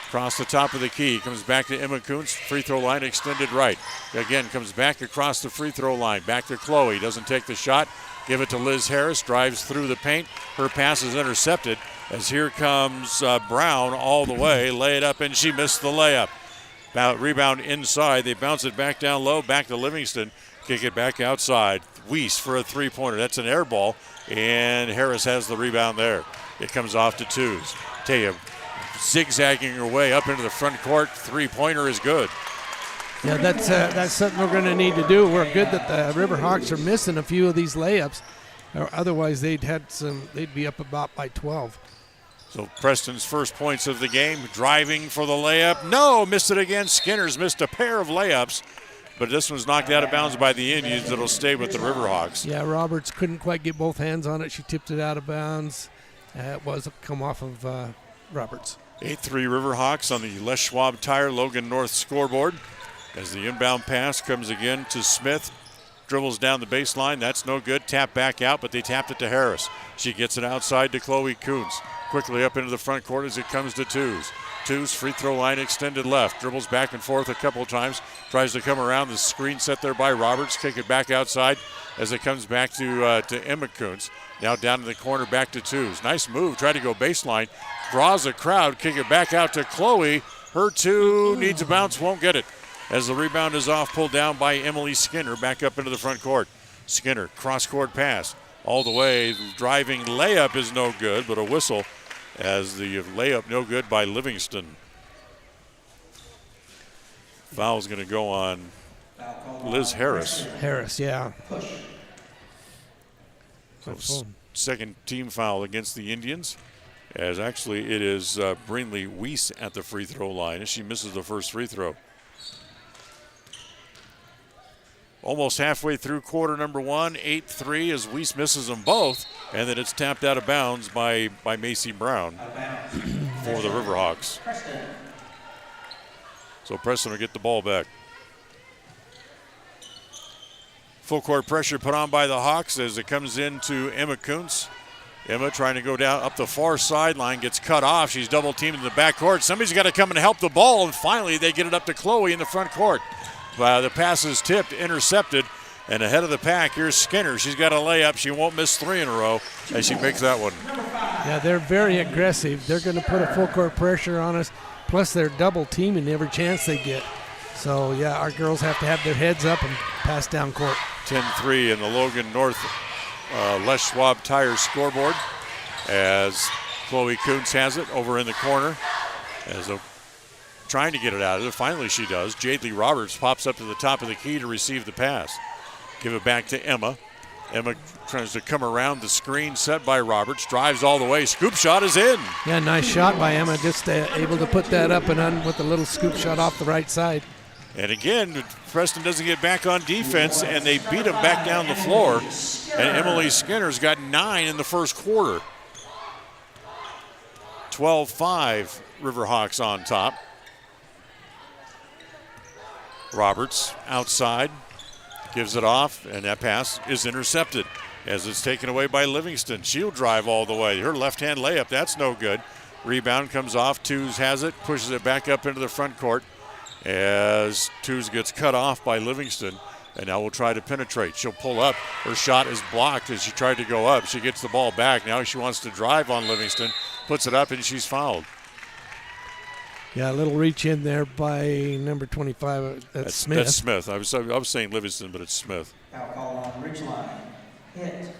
Across the top of the key, comes back to Emma Kuntz, free throw line extended right. Again, comes back across the free throw line, back to Chloe, doesn't take the shot. Give it to Liz Harris, drives through the paint. Her pass is intercepted as here comes Brown all the way, lay it up, and she missed the layup. Rebound inside, they bounce it back down low, back to Livingston, kick it back outside. Weiss for a three-pointer, that's an air ball, and Harris has the rebound there. It comes off to Twos. Taya zigzagging her way up into the front court, three-pointer is good. Yeah, that's something we're going to need to do. We're good that the Riverhawks are missing a few of these layups. Or otherwise, they'd be up about by 12. So Preston's first points of the game, driving for the layup. No, missed it again. Skinner's missed a pair of layups, but this one's knocked out of bounds by the Indians. It'll stay with the Riverhawks. Yeah, Roberts couldn't quite get both hands on it. She tipped it out of bounds. It was come off of Roberts. 8-3 Riverhawks on the Les Schwab Tire Logan North scoreboard. As the inbound pass comes again to Smith. Dribbles down the baseline. That's no good. Tap back out, but they tapped it to Harris. She gets it outside to Chloe Kuntz. Quickly up into the front court as it comes to Twos. Twos, free throw line extended left. Dribbles back and forth a couple of times. Tries to come around the screen set there by Roberts. Kick it back outside as it comes back to Emma Kuntz. Now down in the corner, back to Twos. Nice move. Tried to go baseline. Draws a crowd. Kick it back out to Chloe. Her two needs a bounce. Won't get it. As the rebound is off, pulled down by Emily Skinner, back up into the front court. Skinner, cross-court pass, all the way. Driving layup is no good, but a whistle as the layup no good by Livingston. Foul's going to go on Liz Harris. Harris, yeah. So second team foul against the Indians, as actually it is Brinley Weiss at the free throw line as she misses the first free throw. Almost halfway through quarter number one, 8-3 as Weiss misses them both, and then it's tapped out of bounds by Macy Brown for the Riverhawks. So Preston will get the ball back. Full court pressure put on by the Hawks as it comes into Emma Kuntz. Emma trying to go down up the far sideline, gets cut off. She's double teamed in the backcourt. Somebody's got to come and help the ball, and finally they get it up to Chloe in the front court. The pass is tipped, intercepted, and ahead of the pack, here's Skinner. She's got a layup. She won't miss three in a row as she makes that one. Yeah, they're very aggressive. They're going to put a full court pressure on us, plus they're double teaming every chance they get. So, yeah, our girls have to have their heads up and pass down court. 10-3 in the Logan North Les Schwab Tire scoreboard as Chloe Kuntz has it over in the corner as trying to get it out of there. Finally she does. Jadley Roberts pops up to the top of the key to receive the pass. Give it back to Emma. Emma tries to come around the screen set by Roberts. Drives all the way. Scoop shot is in. Yeah, nice shot by Emma. Just able to put that up and on with a little scoop shot off the right side. And again, Preston doesn't get back on defense, and they beat him back down the floor. And Emily Skinner's got 9 in the first quarter. 12-5 Riverhawks on top. Roberts outside, gives it off, and that pass is intercepted as it's taken away by Livingston. She'll drive all the way. Her left-hand layup, that's no good. Rebound comes off. Twos has it, pushes it back up into the front court as Twos gets cut off by Livingston, and now we'll try to penetrate. She'll pull up. Her shot is blocked as she tried to go up. She gets the ball back. Now she wants to drive on Livingston, puts it up, and she's fouled. Yeah, a little reach in there by number 25. That's Smith. That's Smith. I was saying Livingston, but it's Smith. Foul call on Ridgeline. Hit.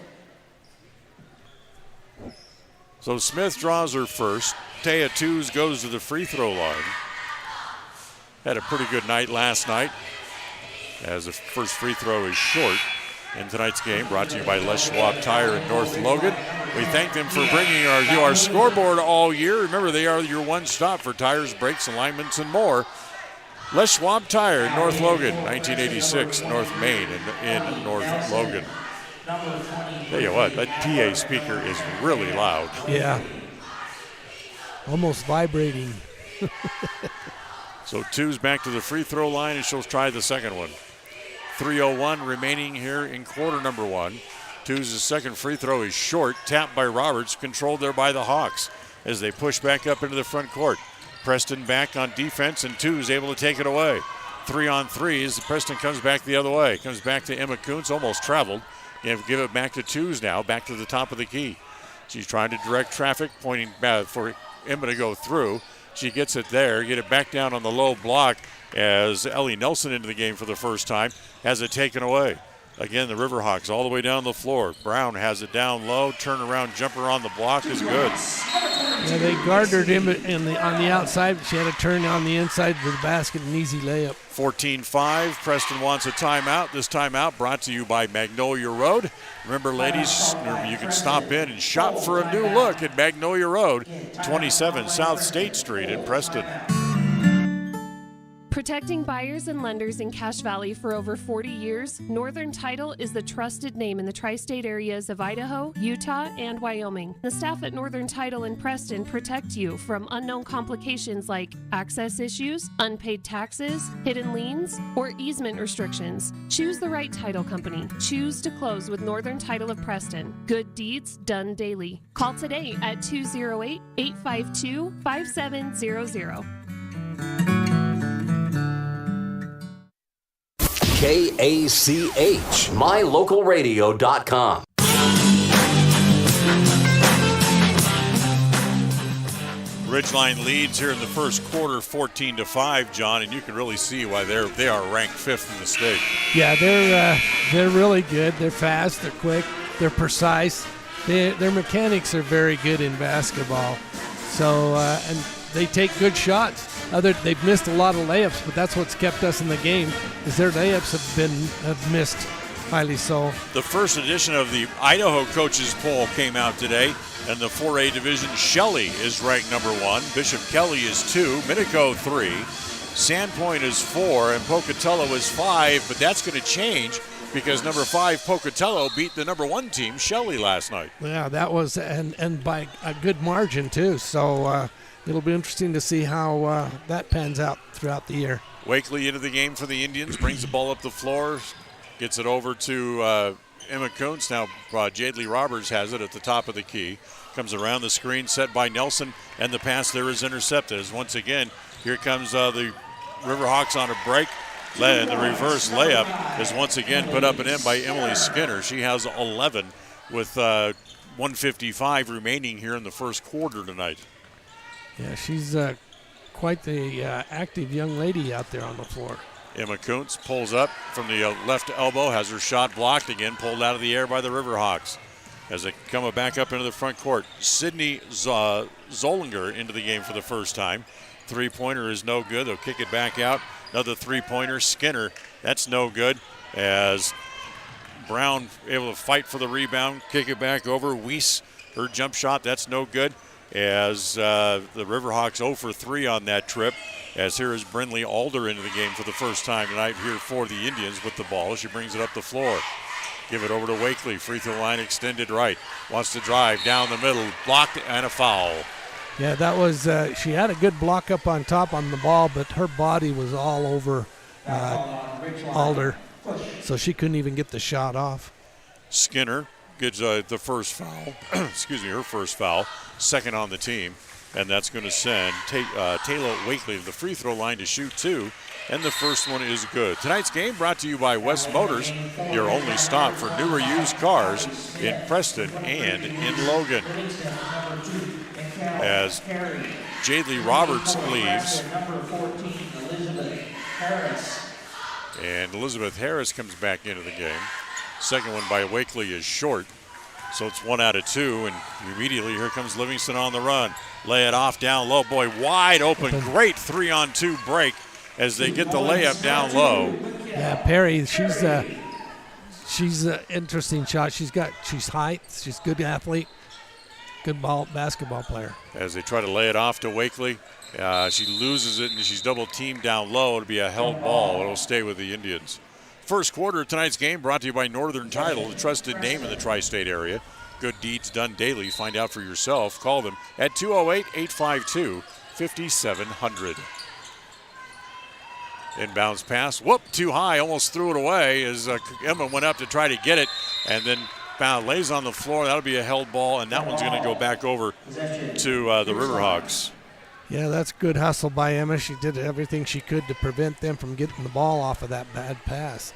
So Smith draws her first. Taya Twos goes to the free throw line. Had a pretty good night last night as the first free throw is short. in tonight's game, brought to you by Les Schwab Tire in North Logan. We thank them for bringing you our scoreboard all year. Remember, they are your one stop for tires, brakes, alignments, and more. Les Schwab Tire in North Logan, 1986, North Main in North Logan. Tell you what, that PA speaker is really loud. Yeah. Almost vibrating. So Two's back to the free throw line, and she'll try the second one. 3:01 remaining here in quarter number one. Two's second free throw is short, tapped by Roberts, controlled there by the Hawks as they push back up into the front court. Preston back on defense, and Two's able to take it away. 3-on-3 as Preston comes back the other way. Comes back to Emma Kuntz, almost traveled. And give it back to Two's now, back to the top of the key. She's trying to direct traffic, pointing back for Emma to go through. She gets it there, get it back down on the low block as Ellie Nelson into the game for the first time, has it taken away. Again, the Riverhawks all the way down the floor. Brown has it down low, turnaround jumper on the block is good. Yeah, they guarded him on the outside. She had to turn on the inside to the basket, an easy layup. 14-5, Preston wants a timeout. This timeout brought to you by Magnolia Road. Remember, ladies, you can stop in and shop for a new look at Magnolia Road, 27 South State Street in Preston. Protecting buyers and lenders in Cache Valley for over 40 years, Northern Title is the trusted name in the tri-state areas of Idaho, Utah, and Wyoming. The staff at Northern Title in Preston protect you from unknown complications like access issues, unpaid taxes, hidden liens, or easement restrictions. Choose the right title company. Choose to close with Northern Title of Preston. Good deeds done daily. Call today at 208-852-5700. KACH, mylocalradio.com. Ridgeline leads here in the first quarter, 14-5, John, and you can really see why they are ranked 5th in the state. Yeah, they're really good. They're fast. They're quick. They're precise. Their mechanics are very good in basketball. So and they take good shots. They've missed a lot of layups, but that's what's kept us in the game. Is their layups have missed highly so. The first edition of the Idaho Coaches Poll came out today, and the 4A division, Shelley is ranked number 1, Bishop Kelly is 2, Minico 3, Sandpoint is 4, and Pocatello is 5. But that's going to change because number 5 Pocatello beat the number 1 team, Shelley, last night. Yeah, that was and by a good margin too. So. It'll be interesting to see how that pans out throughout the year. Wakely into the game for the Indians, brings the ball up the floor, gets it over to Emma Kuntz. Now Jadley Roberts has it at the top of the key. Comes around the screen set by Nelson, and the pass there is intercepted. As once again, here comes the Riverhawks on a break. The reverse layup is once again put up and in by Emily Skinner. She has 11 with 1:55 remaining here in the first quarter tonight. Yeah, she's quite the active young lady out there on the floor. Emma Kuntz pulls up from the left elbow, has her shot blocked again, pulled out of the air by the Riverhawks. As they come back up into the front court, Sydney Zollinger into the game for the first time. Three-pointer is no good. They'll kick it back out. Another three-pointer, Skinner. That's no good. As Brown able to fight for the rebound, kick it back over. Weiss, her jump shot, that's no good. As the Riverhawks 0 for 3 on that trip. As here is Brindley Alder into the game for the first time tonight here for the Indians with the ball. She brings it up the floor. Give it over to Wakely. Free throw line extended right. Wants to drive down the middle. Blocked and a foul. Yeah, that was, she had a good block up on top on the ball, but her body was all over Alder. So she couldn't even get the shot off. Skinner gets the first foul. Excuse me, her first foul. Second on the team. And that's going to send Taylor Wakely to the free throw line to shoot 2. And the first one is good. Tonight's game brought to you by West Motors, your only stop for newer used cars in Preston and in Logan. As Jadley Roberts leaves. And Elizabeth Harris comes back into the game. Second one by Wakely is short. So it's 1 out of 2, and immediately here comes Livingston on the run. Lay it off down low. Boy, wide open. Great 3-on-2 break as they get the layup down low. Yeah, Perry, she's She's an interesting shot. She's height. She's a good athlete. Good basketball player. As they try to lay it off to Wakely, she loses it and she's double teamed down low. It'll be a held ball. It'll stay with the Indians. First quarter of tonight's game brought to you by Northern Title, the trusted name in the tri-state area. Good deeds done daily. Find out for yourself. Call them at 208-852-5700. Inbounds pass. Whoop, too high. Almost threw it away as Emma went up to try to get it and then lays on the floor. That'll be a held ball, and that one's going to go back over to the Riverhawks. Yeah, that's good hustle by Emma. She did everything she could to prevent them from getting the ball off of that bad pass.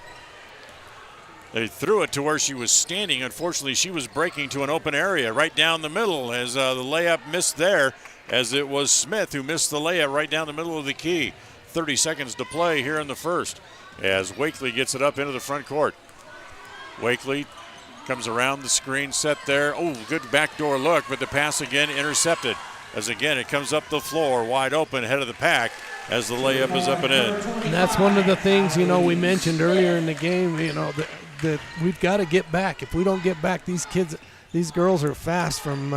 They threw it to where she was standing. Unfortunately, she was breaking to an open area right down the middle as the layup missed there, as it was Smith who missed the layup right down the middle of the key. 30 seconds to play here in the first as Wakely gets it up into the front court. Wakely comes around the screen set there. Oh, good backdoor look, but the pass again intercepted. As again, it comes up the floor wide open, head of the pack, as the layup is up and in. And that's one of the things, we mentioned earlier in the game, that we've got to get back. If we don't get back, these girls are fast from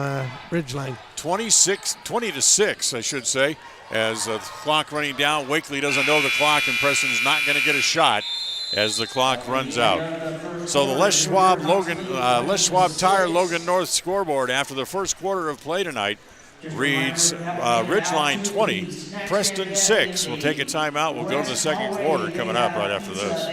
Ridgeline. 20 to 6, I should say, as the clock running down. Wakely doesn't know the clock, and Preston's not going to get a shot as the clock runs out. So the Les Schwab Tire Logan North scoreboard after the first quarter of play tonight reads Ridgeline 20, Preston 6. We'll take a timeout. We'll go to the second quarter coming up right after this.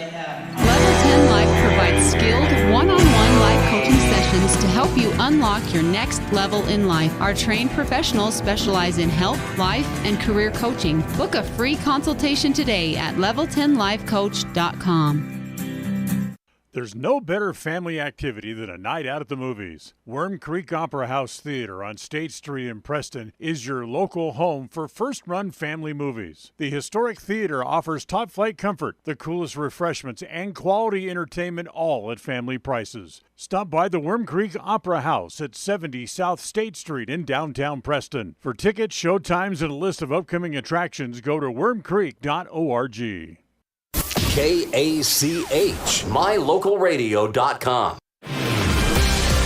Level 10 Life provides skilled one-on-one life coaching sessions to help you unlock your next level in life. Our trained professionals specialize in health, life, and career coaching. Book a free consultation today at level10lifecoach.com. There's no better family activity than a night out at the movies. Worm Creek Opera House Theater on State Street in Preston is your local home for first-run family movies. The historic theater offers top-flight comfort, the coolest refreshments, and quality entertainment, all at family prices. Stop by the Worm Creek Opera House at 70 South State Street in downtown Preston. For tickets, show times, and a list of upcoming attractions, go to wormcreek.org. KACH, mylocalradio.com.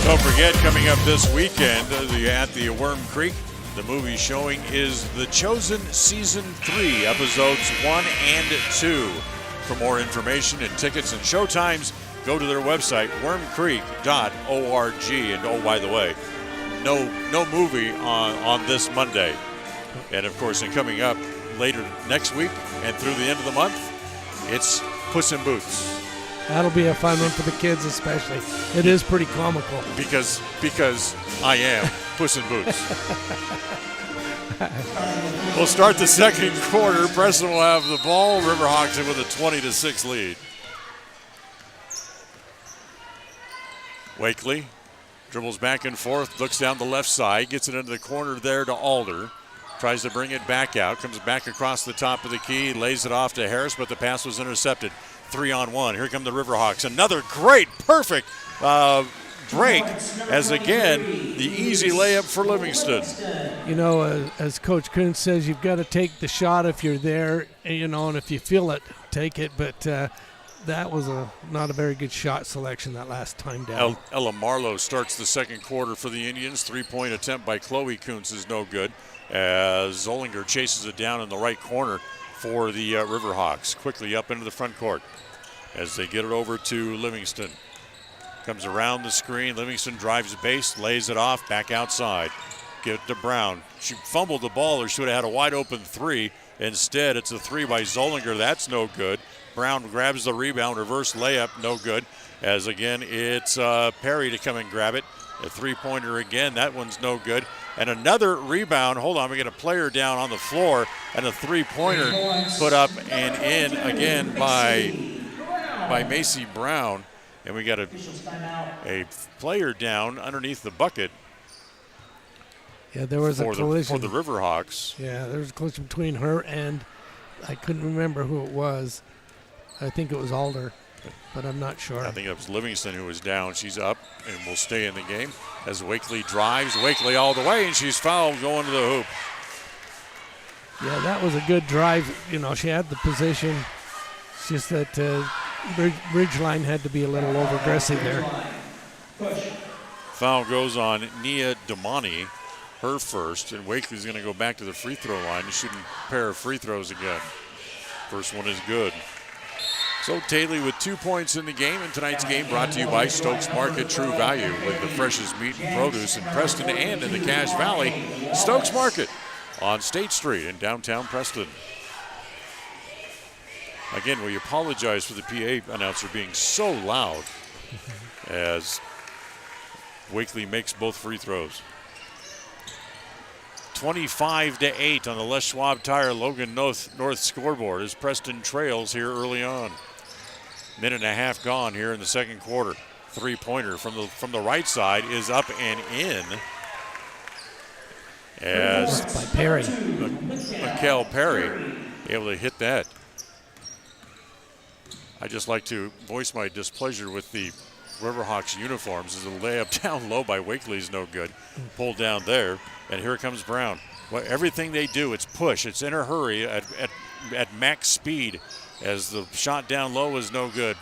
Don't forget, coming up this weekend at the Worm Creek, the movie showing is The Chosen Season 3, Episodes 1 and 2. For more information and tickets and showtimes, go to their website, wormcreek.org. And oh, by the way, no movie on this Monday. And of course, coming up later next week and through the end of the month, it's Puss in Boots. That'll be a fun one for the kids especially. It is pretty comical. Because I am Puss in Boots. We'll start the second quarter. Preston will have the ball. Riverhawks in with a 20-6 lead. Wakely dribbles back and forth, looks down the left side, gets it into the corner there to Alder. Tries to bring it back out, comes back across the top of the key, lays it off to Harris, but the pass was intercepted. 3-on-1. Here come the Riverhawks. Another great, perfect break, as again, the easy layup for Livingston. As Coach Kuhn says, you've got to take the shot if you're there, and if you feel it, take it. But that was not a very good shot selection that last time down. Ella Marlowe starts the second quarter for the Indians. Three-point attempt by Chloe Kuntz is no good, as Zollinger chases it down in the right corner for the Riverhawks. Quickly up into the front court as they get it over to Livingston. Comes around the screen. Livingston drives base, lays it off, back outside. Get it to Brown. She fumbled the ball, or should have had a wide open three. Instead, it's a three by Zollinger. That's no good. Brown grabs the rebound, reverse layup, no good. As again, it's Perry to come and grab it. A three-pointer again, that one's no good. And another rebound. Hold on, we get a player down on the floor, and a three-pointer put up and in again by Macy Brown. And we got a player down underneath the bucket. Yeah, there was a collision. For the Riverhawks. Yeah, there was a collision between her and, I couldn't remember who it was. I think it was Alder, but I'm not sure. I think it was Livingston who was down. She's up and will stay in the game as Wakely drives. Wakely all the way, and she's fouled going to the hoop. Yeah, that was a good drive. She had the position. It's just that Ridgeline had to be a little over-aggressive there. Foul goes on Nia Damani, her first, and Wakely's going to go back to the free throw line to shoot a pair of free throws again. First one is good. So Taylor with 2 points in the game, and tonight's game brought to you by Stokes Market True Value, with the freshest meat and produce in Preston and in the Cache Valley. Stokes Market on State Street in downtown Preston. Again, we apologize for the PA announcer being so loud as Wakely makes both free throws. 25-8 on the Les Schwab Tire Logan North scoreboard as Preston trails here early on. Minute and a half gone here in the second quarter. Three-pointer from the right side is up and in. As by Perry. Mikkel Perry able to hit that. I just like to voice my displeasure with the Riverhawks uniforms as the layup down low by Wakely is no good. Pulled down there, and here comes Brown. Well, everything they do, it's push. It's in a hurry at max speed as the shot down low is no good.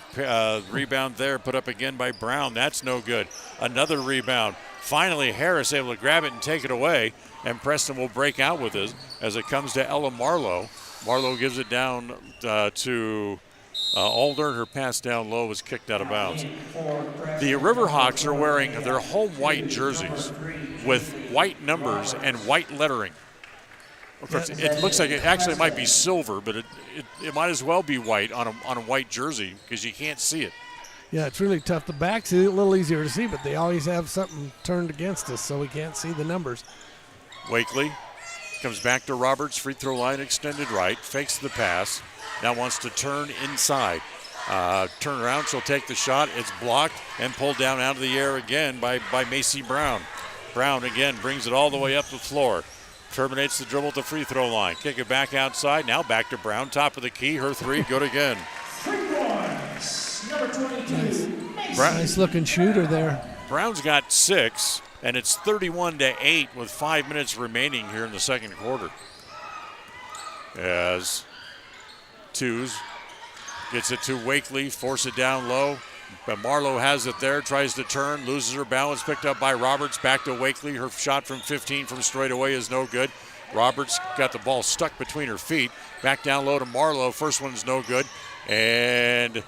Rebound there, put up again by Brown. That's no good. Another rebound. Finally, Harris able to grab it and take it away, and Preston will break out with it as it comes to Ella Marlowe. Marlowe gives it down to Aldern. Her pass down low was kicked out of bounds. The Riverhawks are wearing their home white jerseys with white numbers and white lettering. Of course, it looks like it actually might be silver, but it might as well be white on a white jersey because you can't see it. Yeah, it's really tough. The back's a little easier to see, but they always have something turned against us, so we can't see the numbers. Wakely comes back to Roberts, free throw line extended right, fakes the pass, now wants to turn inside. Turn around, she'll take the shot. It's blocked and pulled down out of the air again by Macy Brown. Brown again brings it all the way up the floor. Terminates the dribble at the free throw line. Kick it back outside. Now back to Brown, top of the key. Her three, good again. Number 22. Nice looking shooter there. Brown's got 6, and it's 31-8 with 5 minutes remaining here in the second quarter. As Twos gets it to Wakely, force it down low. But Marlowe has it there, tries to turn, loses her balance, picked up by Roberts, back to Wakely. Her shot from 15 from straight away is no good. Roberts got the ball stuck between her feet. Back down low to Marlowe. First one's no good. And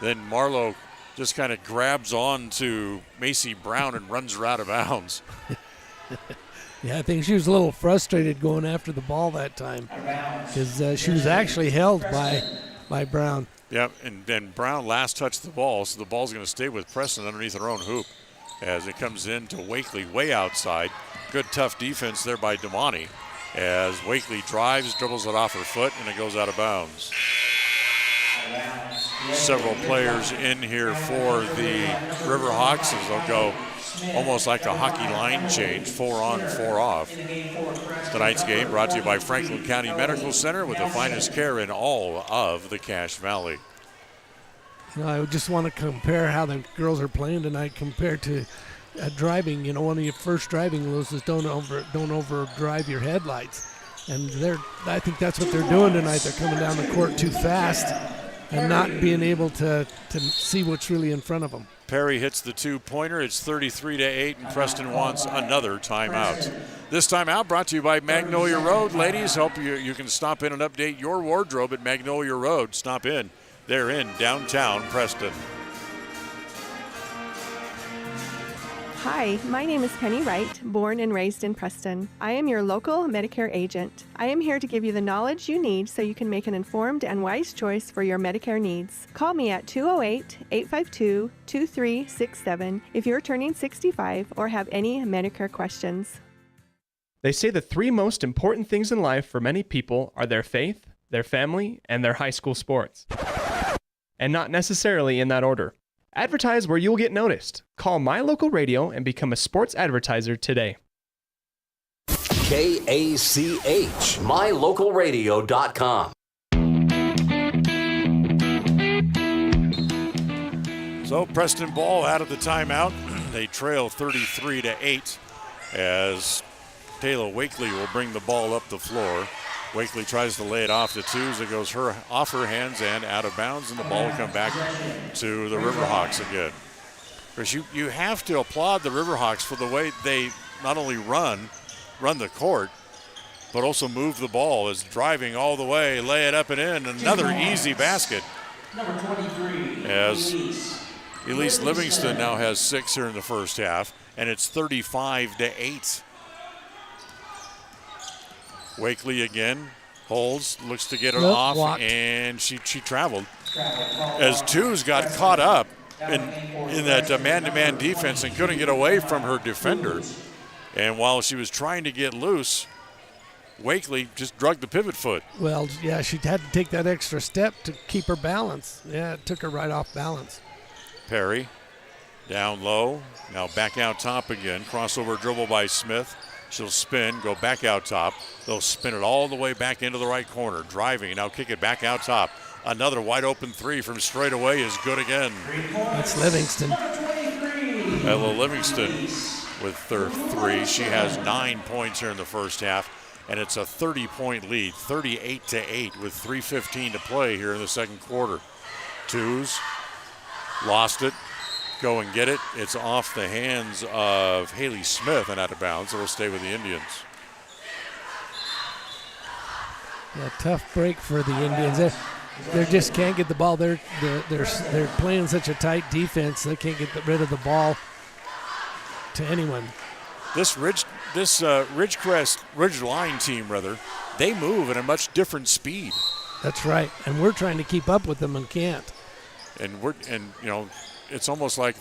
then Marlowe just kind of grabs on to Macy Brown and runs her out of bounds. Yeah, I think she was a little frustrated going after the ball that time because she was actually held by Brown. Yep, and then Brown last touched the ball, so the ball's going to stay with Preston underneath her own hoop as it comes in to Wakely way outside. Good tough defense there by Damani as Wakely drives, dribbles it off her foot, and it goes out of bounds. Several players in here for the Riverhawks as they'll go almost like a hockey line change, 4 on, 4 off. Tonight's game brought to you by Franklin County Medical Center with the finest care in all of the Cache Valley. You know, I just want to compare how the girls are playing tonight compared to driving. You know, one of your first driving rules is don't overdrive your headlights. And I think that's what they're doing tonight. They're coming down the court too fast and not being able to see what's really in front of them. Perry hits the two-pointer. It's 33-8, and Preston wants another timeout. This timeout brought to you by Magnolia Road. Ladies, hope you can stop in and update your wardrobe at Magnolia Road. Stop in. They're in downtown Preston. Hi, my name is Penny Wright, born and raised in Preston. I am your local Medicare agent. I am here to give you the knowledge you need so you can make an informed and wise choice for your Medicare needs. Call me at 208-852-2367 if you're turning 65 or have any Medicare questions. They say the 3 most important things in life for many people are their faith, their family, and their high school sports. And not necessarily in that order. Advertise where you'll get noticed. Call My Local Radio and become a sports advertiser today. KACH, mylocalradio.com. So Preston ball out of the timeout. They trail 33-8 as Taylor Wakely will bring the ball up the floor. Wakely tries to lay it off to twos. It goes off her hands and out of bounds, and the ball will come back to the Riverhawks again. Because you have to applaud the Riverhawks for the way they not only run the court, but also move the ball. As driving all the way, lay it up and in. Another easy basket. Number 23. As Elise Livingston now has 6 here in the first half, and it's 35-8. Wakely again holds, looks to get it off, walked. and she traveled. As twos got caught up in that man-to-man defense and couldn't get away from her defender. And while she was trying to get loose, Wakely just drugged the pivot foot. Well, yeah, she had to take that extra step to keep her balance. Yeah, it took her right off balance. Perry down low, now back out top again. Crossover dribble by Smith. She'll spin, go back out top. They'll spin it all the way back into the right corner. Driving, now kick it back out top. Another wide open three from straight away is good again. That's Livingston. Ella Livingston with her 3. She has 9 points here in the first half, and it's a 30-point lead, 38-8 with 3:15 to play here in the second quarter. Twos, lost it. Go and get it. It's off the hands of Haley Smith and out of bounds. It'll stay with the Indians. Yeah, tough break for the Indians. They just can't get the ball. They're playing such a tight defense. They can't get rid of the ball to anyone. This Ridgeline team, they move at a much different speed. That's right, and we're trying to keep up with them and can't. And it's almost like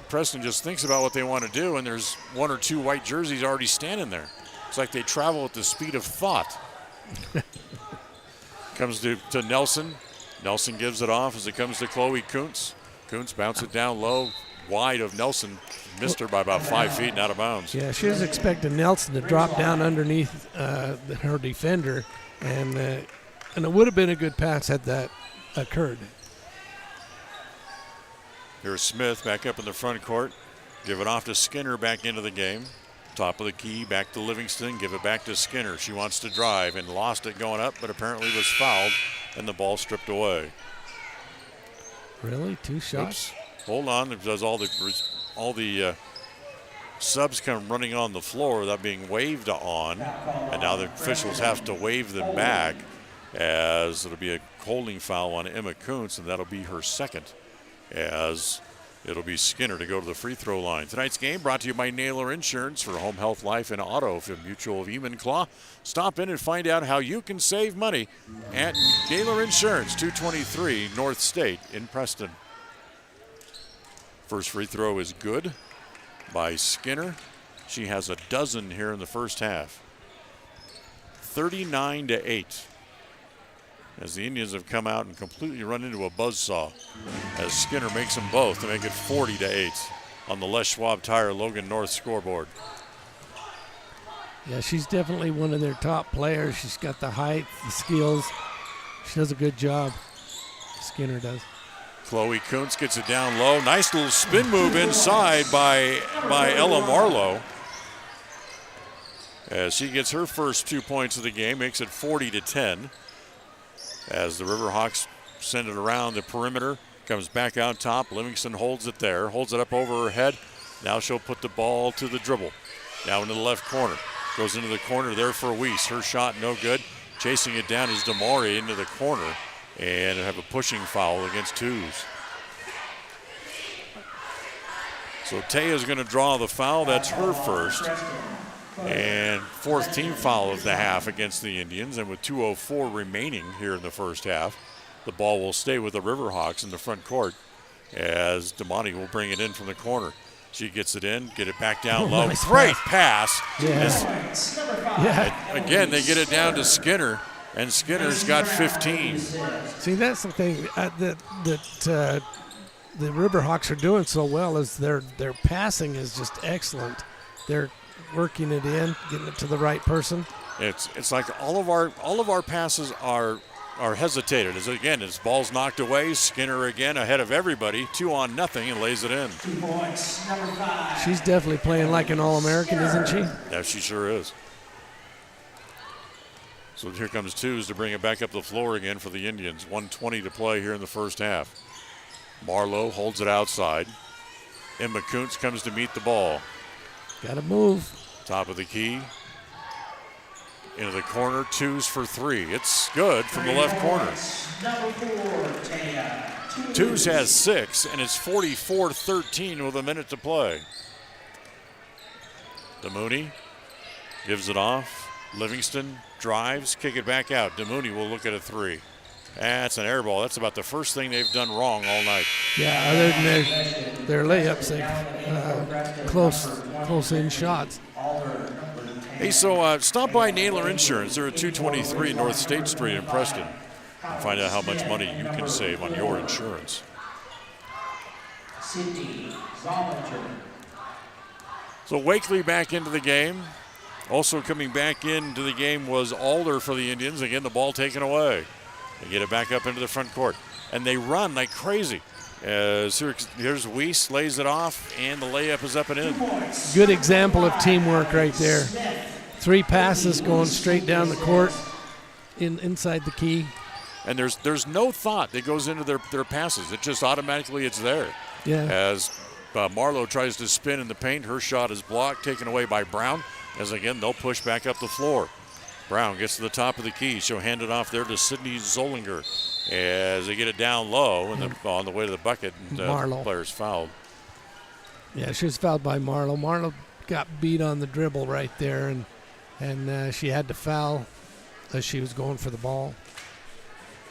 Preston just thinks about what they want to do, and there's 1 or 2 white jerseys already standing there. It's like they travel at the speed of thought. Comes to Nelson. Nelson gives it off as it comes to Chloe Kuntz. Kuntz bounces it down low, wide of Nelson. Missed her by about 5 feet and out of bounds. Yeah, she was expecting Nelson to drop down underneath her defender, and it would have been a good pass had that occurred. Here's Smith back up in the front court. Give it off to Skinner back into the game. Top of the key, back to Livingston. Give it back to Skinner. She wants to drive and lost it going up, but apparently was fouled, and the ball stripped away. Really? 2 shots? Oops. Hold on. It does all the subs come running on the floor without being waved on, and now the officials have to wave them back, as it'll be a holding foul on Emma Kuntz, and that'll be her second, as it'll be Skinner to go to the free throw line. Tonight's game brought to you by Naylor Insurance for home, health, life, and auto from Mutual of Enumclaw. Stop in and find out how you can save money at Naylor Insurance, 223 North State in Preston. First free throw is good by Skinner. She has a dozen here in the first half. 39-8. As the Indians have come out and completely run into a buzzsaw, as Skinner makes them both to make it 40-8 on the Les Schwab Tire Logan North scoreboard. Yeah, she's definitely one of their top players. She's got the height, the skills. She does a good job. Skinner does. Chloe Kuntz gets it down low. Nice little spin move inside by Ella Marlowe. As she gets her first 2 points of the game, makes it 40-10. As the Riverhawks send it around the perimeter, comes back out top. Livingston holds it there, holds it up over her head. Now she'll put the ball to the dribble. Now into the left corner. Goes into the corner there for Weiss. Her shot no good. Chasing it down is Damari into the corner. And have a pushing foul against twos. So Taya's going to draw the foul. That's her first. And 4th team foul of the half against the Indians. And with 2:04 remaining here in the first half, the ball will stay with the Riverhawks in the front court as Damani will bring it in from the corner. She gets it in, get it back down low. Nice Great pass. Yeah. Again, they get it down to Skinner. And Skinner's got 15. See, that's the thing that the Riverhawks are doing so well is their passing is just excellent. They're working it in, getting it to the right person. It's like all of our passes are hesitated. As ball's knocked away, Skinner again ahead of everybody, 2-0 and lays it in. 2 points, number 5. She's definitely playing like an All-American, isn't she? Yeah, she sure is. So here comes twos to bring it back up the floor again for the Indians. 1:20 to play here in the first half. Marlowe holds it outside. Emma Kuntz comes to meet the ball. Got to move. Top of the key. Into the corner, twos for three. It's good from the left corner. Twos has 6, and it's 44-13 with a minute to play. DeMooney gives it off. Livingston drives, kick it back out. DeMooney will look at a 3. That's an air ball. That's about the first thing they've done wrong all night. Yeah, other than their layups, they close in shots. Hey, so stop by Naylor Insurance. They're at 223 North State Street in Preston. And find out how much money you can save on your insurance. So Wakely back into the game. Also coming back into the game was Alder for the Indians. Again, the ball taken away. They get it back up into the front court. And they run like crazy. Here's Weiss, lays it off, and the layup is up and in. Good example of teamwork right there. 3 passes going straight down the court inside the key. And there's no thought that goes into their passes. It just automatically it's there. Yeah. As Marlowe tries to spin in the paint, her shot is blocked, taken away by Brown. As again, they'll push back up the floor. Brown gets to the top of the key. She'll hand it off there to Sydney Zollinger as they get it down low and on the way to the bucket. And, the player's fouled. Yeah, she was fouled by Marlowe. Marlowe got beat on the dribble right there, and she had to foul as she was going for the ball.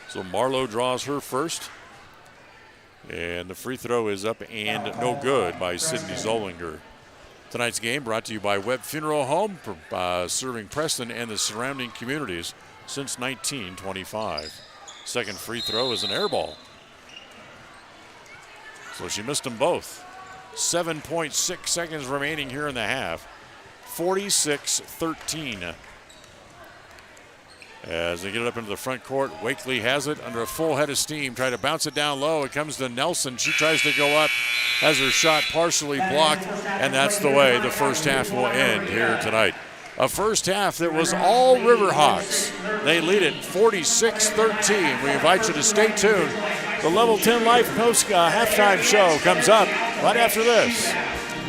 So Marlowe draws her first. And the free throw is up and no good by Sydney Zollinger. Tonight's game brought to you by Webb Funeral Home, serving Preston and the surrounding communities since 1925. Second free throw is an air ball. So she missed them both. 7.6 seconds remaining here in the half. 46-13. As they get it up into the front court, Wakely has it under a full head of steam. Try to bounce it down low. It comes to Nelson. She tries to go up, has her shot partially blocked, and that's the way the first half will end here tonight. A first half that was all Riverhawks. They lead it 46-13. We invite you to stay tuned. The Level 10 Life Post halftime show comes up right after this.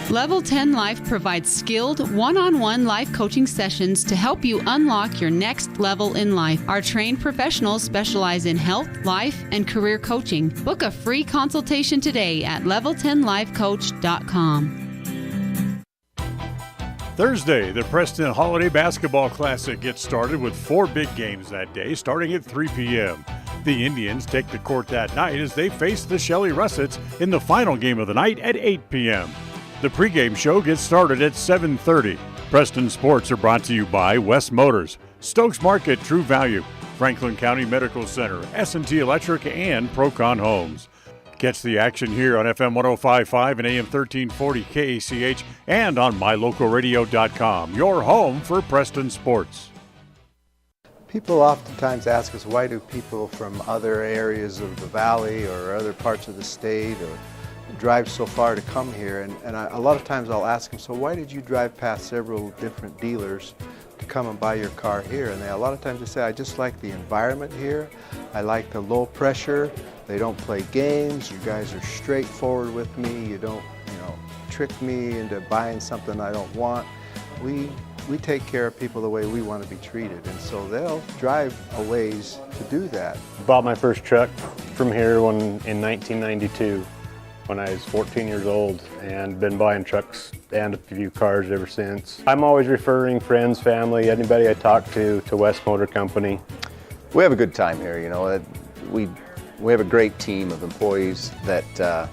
Level 10 Life provides skilled one-on-one life coaching sessions to help you unlock your next level in life. Our trained professionals specialize in health, life, and career coaching. Book a free consultation today at level10lifecoach.com. Thursday, the Preston Holiday Basketball Classic gets started with 4 big games that day, starting at 3 p.m. The Indians take the court that night as they face the Shelley Russets in the final game of the night at 8 p.m. The pregame show gets started at 7:30. Preston Sports are brought to you by West Motors, Stokes Market True Value, Franklin County Medical Center, S&T Electric, and Procon Homes. Catch the action here on FM 105.5 and AM 1340 KACH and on mylocalradio.com, your home for Preston Sports. People oftentimes ask us, why do people from other areas of the valley or other parts of the state or drive so far to come here? And a lot of times I'll ask them, so why did you drive past several different dealers to come and buy your car here? And a lot of times they say, I just like the environment here. I like the low pressure. They don't play games. You guys are straightforward with me. You don't, trick me into buying something I don't want. We take care of people the way we want to be treated, and so they'll drive a ways to do that. Bought my first truck from here in 1992 when I was 14 years old, and been buying trucks and a few cars ever since. I'm always referring friends, family, anybody I talk to West Motor Company. We have a good time here, We have a great team of employees that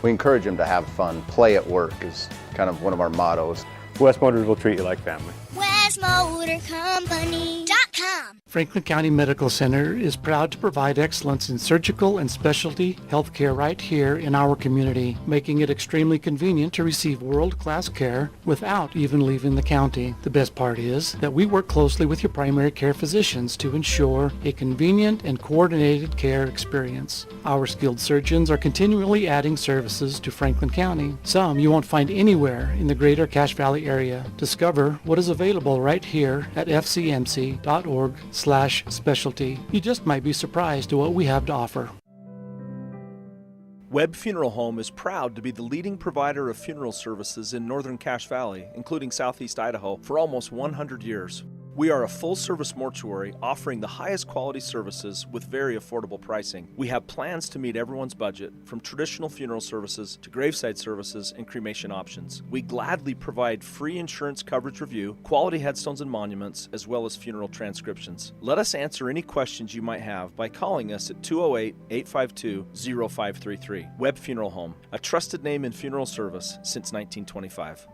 we encourage them to have fun. Play at work is kind of one of our mottos. West Motors will treat you like family. WestMotorCompany.com. Franklin County Medical Center is proud to provide excellence in surgical and specialty healthcare right here in our community, making it extremely convenient to receive world-class care without even leaving the county. The best part is that we work closely with your primary care physicians to ensure a convenient and coordinated care experience. Our skilled surgeons are continually adding services to Franklin County. Some you won't find anywhere in the greater Cache Valley area. Discover what is available right here at fcmc.org/specialty. You just might be surprised at what we have to offer. Webb Funeral Home is proud to be the leading provider of funeral services in northern Cache Valley, including southeast Idaho, for almost 100 years. We are a full-service mortuary offering the highest quality services with very affordable pricing. We have plans to meet everyone's budget, from traditional funeral services to graveside services and cremation options. We gladly provide free insurance coverage review, quality headstones and monuments, as well as funeral transcriptions. Let us answer any questions you might have by calling us at 208-852-0533. Webb Funeral Home, a trusted name in funeral service since 1925.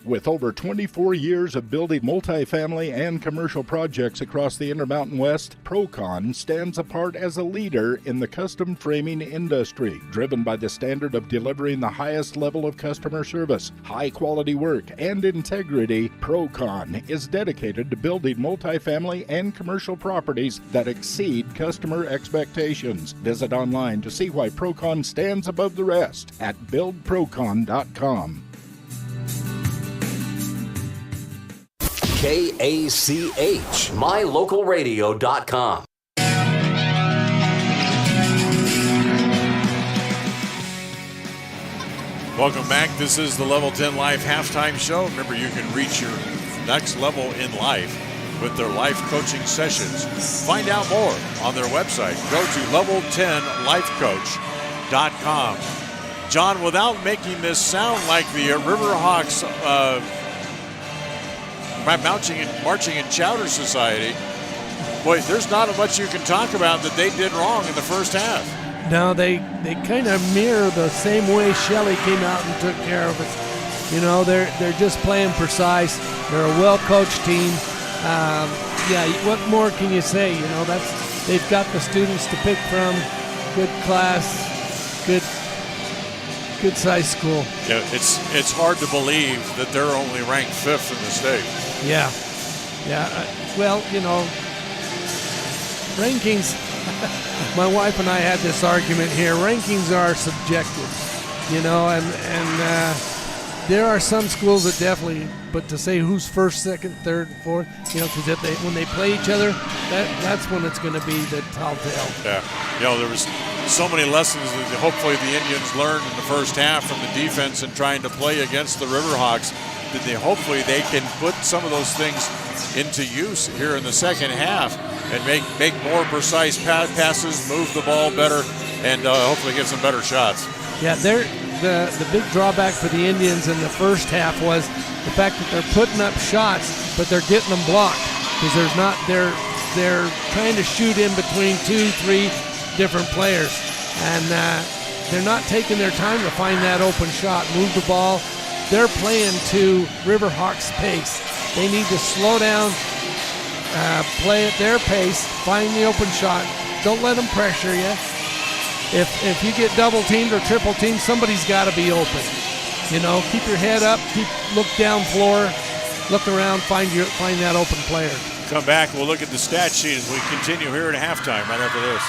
With over 24 years of building multifamily and commercial projects across the Intermountain West, Procon stands apart as a leader in the custom framing industry, driven by the standard of delivering the highest level of customer service, high-quality work, and integrity. Procon is dedicated to building multifamily and commercial properties that exceed customer expectations. Visit online to see why Procon stands above the rest at buildprocon.com. KACH, mylocalradio.com. Welcome back. This is the Level 10 Life halftime show. Remember, you can reach your next level in life with their life coaching sessions. Find out more on their website. Go to level10lifecoach.com. John, without making this sound like the Riverhawks Marching and Chowder Society, boy, there's not much you can talk about that they did wrong in the first half. No, they kind of mirror the same way Shelley came out and took care of us. You know, they're just playing precise. They're a well-coached team. What more can you say? You know, they've got the students to pick from. Good class, good size school. Yeah, it's hard to believe that they're only ranked 5th in the state. Yeah. Well, you know, rankings. My wife and I had this argument here. Rankings are subjective, you know, and there are some schools that definitely. But to say who's first, second, third, and fourth, you know, because when they play each other, that's when it's going to be the telltale. Yeah. You know, there was so many lessons that hopefully the Indians learned in the first half from the defense and trying to play against the Riverhawks. That hopefully they can put some of those things into use here in the second half and make more precise passes, move the ball better, and hopefully get some better shots. Yeah, the big drawback for the Indians in the first half was the fact that they're putting up shots, but they're getting them blocked because they're trying to shoot in between 2-3 different players, and they're not taking their time to find that open shot, move the ball. They're playing to Riverhawks' pace. They need to slow down, play at their pace, find the open shot. Don't let them pressure you. If you get double teamed or triple teamed, somebody's got to be open. You know, keep your head up, look down floor, look around, find that open player. Come back, we'll look at the stat sheet as we continue here at halftime right after this.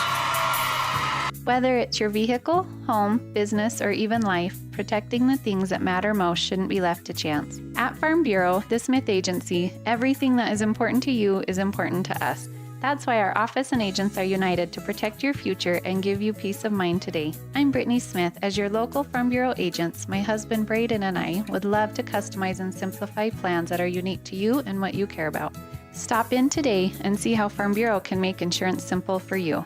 Whether it's your vehicle, home, business, or even life, protecting the things that matter most shouldn't be left to chance. At Farm Bureau, the Smith Agency, everything that is important to you is important to us. That's why our office and agents are united to protect your future and give you peace of mind today. I'm Brittany Smith. As your local Farm Bureau agents, my husband Braden and I would love to customize and simplify plans that are unique to you and what you care about. Stop in today and see how Farm Bureau can make insurance simple for you.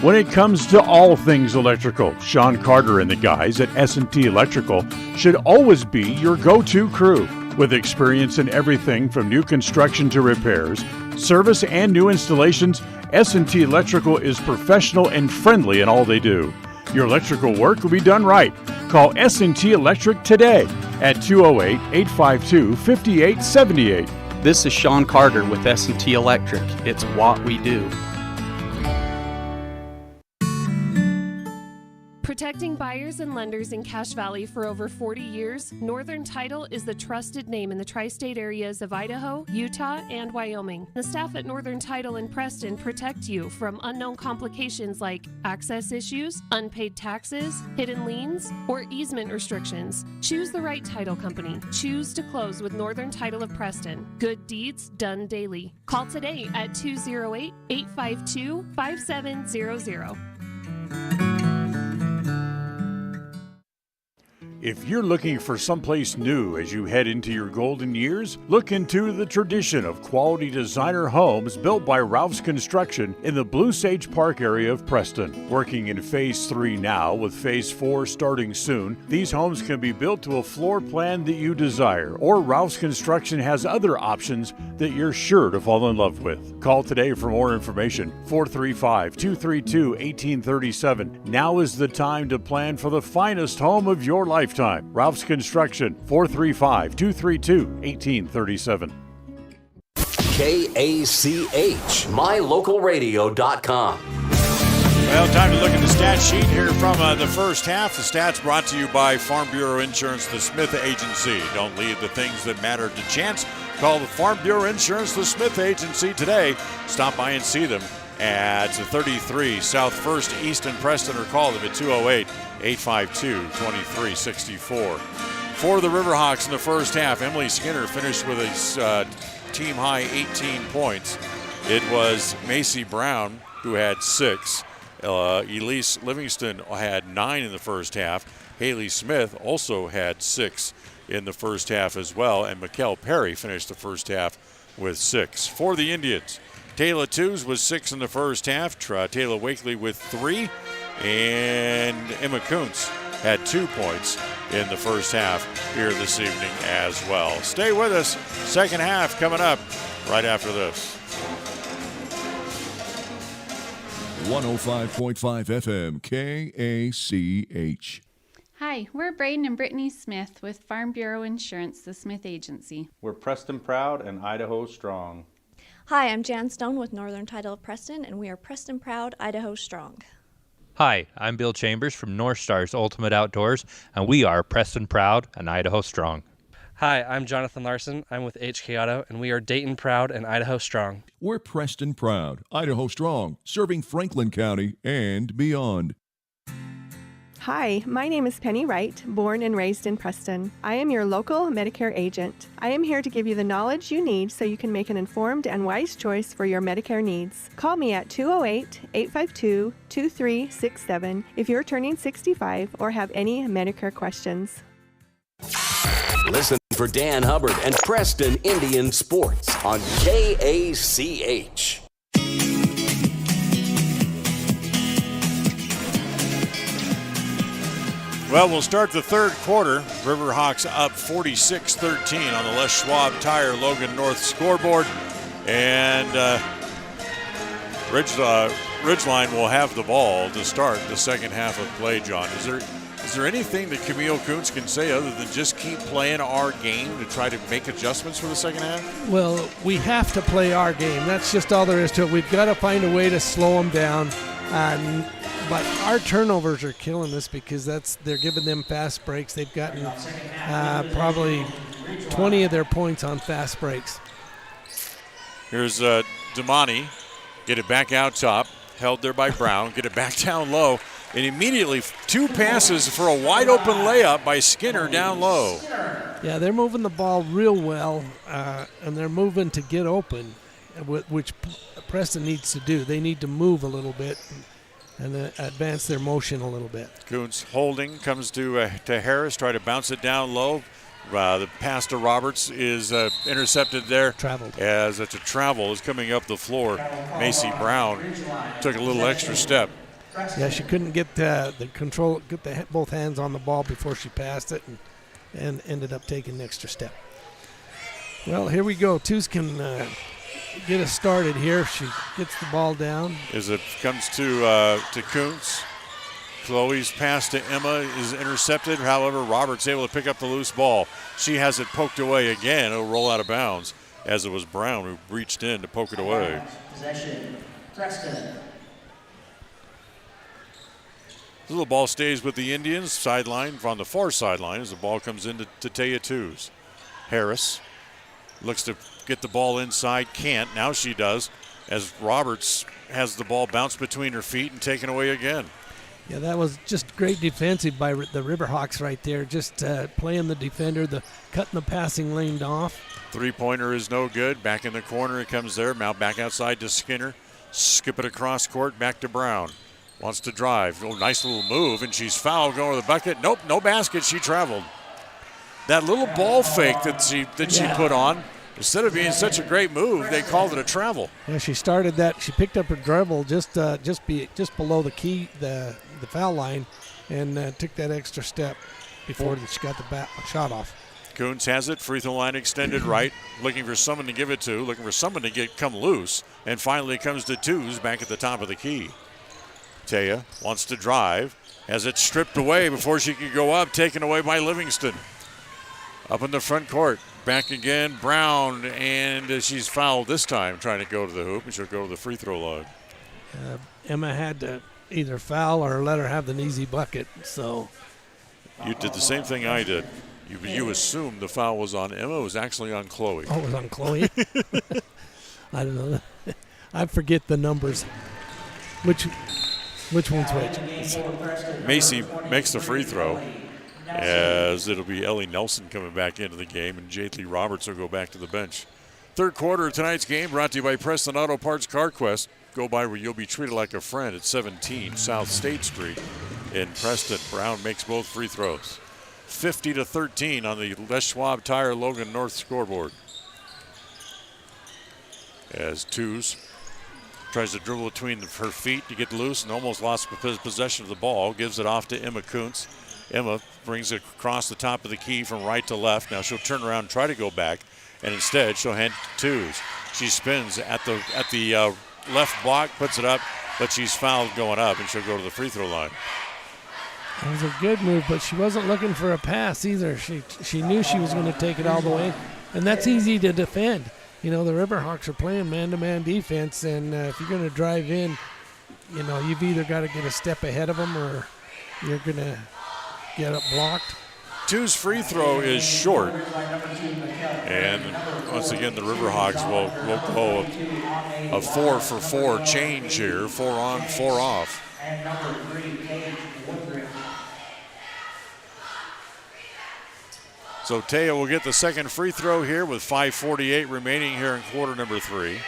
When it comes to all things electrical, Sean Carter and the guys at S&T Electrical should always be your go-to crew. With experience in everything from new construction to repairs, service, and new installations, S&T Electrical is professional and friendly in all they do. Your electrical work will be done right. Call S&T Electric today at 208-852-5878. This is Sean Carter with S&T Electric. It's what we do. Protecting buyers and lenders in Cache Valley for over 40 years, Northern Title is the trusted name in the tri-state areas of Idaho, Utah, and Wyoming. The staff at Northern Title in Preston protect you from unknown complications like access issues, unpaid taxes, hidden liens, or easement restrictions. Choose the right title company. Choose to close with Northern Title of Preston. Good deeds done daily. Call today at 208-852-5700. If you're looking for someplace new as you head into your golden years, look into the tradition of quality designer homes built by Ralph's Construction in the Blue Sage Park area of Preston. Working in Phase 3 now, with Phase 4 starting soon, these homes can be built to a floor plan that you desire, or Ralph's Construction has other options that you're sure to fall in love with. Call today for more information, 435-232-1837. Now is the time to plan for the finest home of your lifetime. Ralph's Construction, 435-232-1837. KACH, mylocalradio.com. Well, time to look at the stat sheet here from the first half. The stats brought to you by Farm Bureau Insurance, the Smith Agency. Don't leave the things that matter to chance. Call the Farm Bureau Insurance, the Smith Agency today. Stop by and see them at 33 South 1st East in Preston, or call them at 208-852-2364. For the Riverhawks in the first half, Emily Skinner finished with a team-high 18 points. It was Macy Brown who had 6. Elise Livingston had 9 in the first half. Haley Smith also had 6 in the first half as well, and Mikkel Perry finished the first half with 6. For the Indians, Taylor Tews was 6 in the first half. Taylor Wakely with 3. And Emma Kuntz had 2 points in the first half here this evening as well. Stay with us. Second half coming up right after this. 105.5 FM, KACH. Hi, we're Braden and Brittany Smith with Farm Bureau Insurance, the Smith Agency. We're Preston Proud and Idaho Strong. Hi, I'm Jan Stone with Northern Title of Preston, and we are Preston Proud, Idaho Strong. Hi, I'm Bill Chambers from North Stars Ultimate Outdoors, and we are Preston Proud and Idaho Strong. Hi, I'm Jonathan Larson. I'm with HK Auto, and we are Dayton Proud and Idaho Strong. We're Preston Proud, Idaho Strong, serving Franklin County and beyond. Hi, my name is Penny Wright, born and raised in Preston. I am your local Medicare agent. I am here to give you the knowledge you need so you can make an informed and wise choice for your Medicare needs. Call me at 208-852-2367 if you're turning 65 or have any Medicare questions. Listen for Dan Hubbard and Preston Indian Sports on KACH. Well, we'll start the third quarter. Riverhawks up 46-13 on the Les Schwab Tire Logan North scoreboard. And Ridgeline will have the ball to start the second half of play, John. Is there anything that Camille Kuntz can say other than just keep playing our game to try to make adjustments for the second half? Well, we have to play our game. That's just all there is to it. We've got to find a way to slow them down. But our turnovers are killing us because they're giving them fast breaks. They've gotten probably 20 of their points on fast breaks. Here's Damani. Get it back out top. Held there by Brown. Get it back down low. And immediately 2 passes for a wide open layup by Skinner down low. Yeah, they're moving the ball real well, and they're moving to get open, which Preston needs to do. They need to move a little bit and advance their motion a little bit. Kuntz holding, comes to Harris, try to bounce it down low. The pass to Roberts is intercepted there. Traveled. As it's a travel is coming up the floor. Macy Brown took a little extra step. Yeah, she couldn't get the control, get both hands on the ball before she passed it, and ended up taking an extra step. Well, here we go. Tews can get us started here. She gets the ball down. As it comes to Kuntz. Chloe's pass to Emma is intercepted. However, Roberts able to pick up the loose ball. She has it poked away again. It'll roll out of bounds, as it was Brown who reached in to poke it away. Possession, Preston. So the ball stays with the Indians. Sideline, on the far sideline, as the ball comes into Taya Twos. Harris looks to get the ball inside. Can't. Now she does, as Roberts has the ball bounce between her feet and taken away again. Yeah, that was just great defensive by the Riverhawks right there. Just playing the defender, cutting the passing lane off. Three-pointer is no good. Back in the corner it comes there. Now back outside to Skinner. Skip it across court, back to Brown. Wants to drive. Oh, nice little move, and she's fouled going to the bucket. Nope, no basket. She traveled. That little ball fake that she put on, instead of being such a great move, they called it a travel. Yeah, she started that. She picked up her dribble just below the foul line, and took that extra step before she got the shot off. Coons has it. Free throw line extended right. Looking for someone to give it to. Looking for someone to come loose. And finally it comes to Twos back at the top of the key. Taya wants to drive. Has it stripped away before she could go up. Taken away by Livingston. Up in the front court. Back again. Brown. And she's fouled this time trying to go to the hoop. And she'll go to the free throw line. Emma had to either foul or let her have an easy bucket. So you did the same thing I did. You assumed the foul was on Emma. It was actually on Chloe. Oh, it was on Chloe? I don't know. I forget the numbers. Which one's which? Macy makes the free throw, as it'll be Ellie Nelson coming back into the game, and Jately Roberts will go back to the bench. Third quarter of tonight's game brought to you by Preston Auto Parts CarQuest. Go by where you'll be treated like a friend at 17 South State Street in Preston. Brown makes both free throws. 50-13 on the Les Schwab Tire Logan North scoreboard. As Twos tries to dribble between her feet to get loose and almost lost possession of the ball. Gives it off to Emma Kuntz. Emma brings it across the top of the key from right to left. Now she'll turn around and try to go back, and instead she'll hand it to Twos. She spins at the left block, puts it up, but she's fouled going up, and she'll go to the free throw line. That was a good move, but she wasn't looking for a pass either. She knew she was going to take it all the way, and that's easy to defend. You know, the Riverhawks are playing man-to-man defense, and if you're going to drive in, you know, you've either got to get a step ahead of them or you're going to get it blocked. Twos' free throw is short, and once again the Riverhawks will go a 4-for-4 change here, 4 on, 4 off. And number 3, Paige Woodring. So Taya will get the second free throw here with 5:48 remaining here in quarter number 3.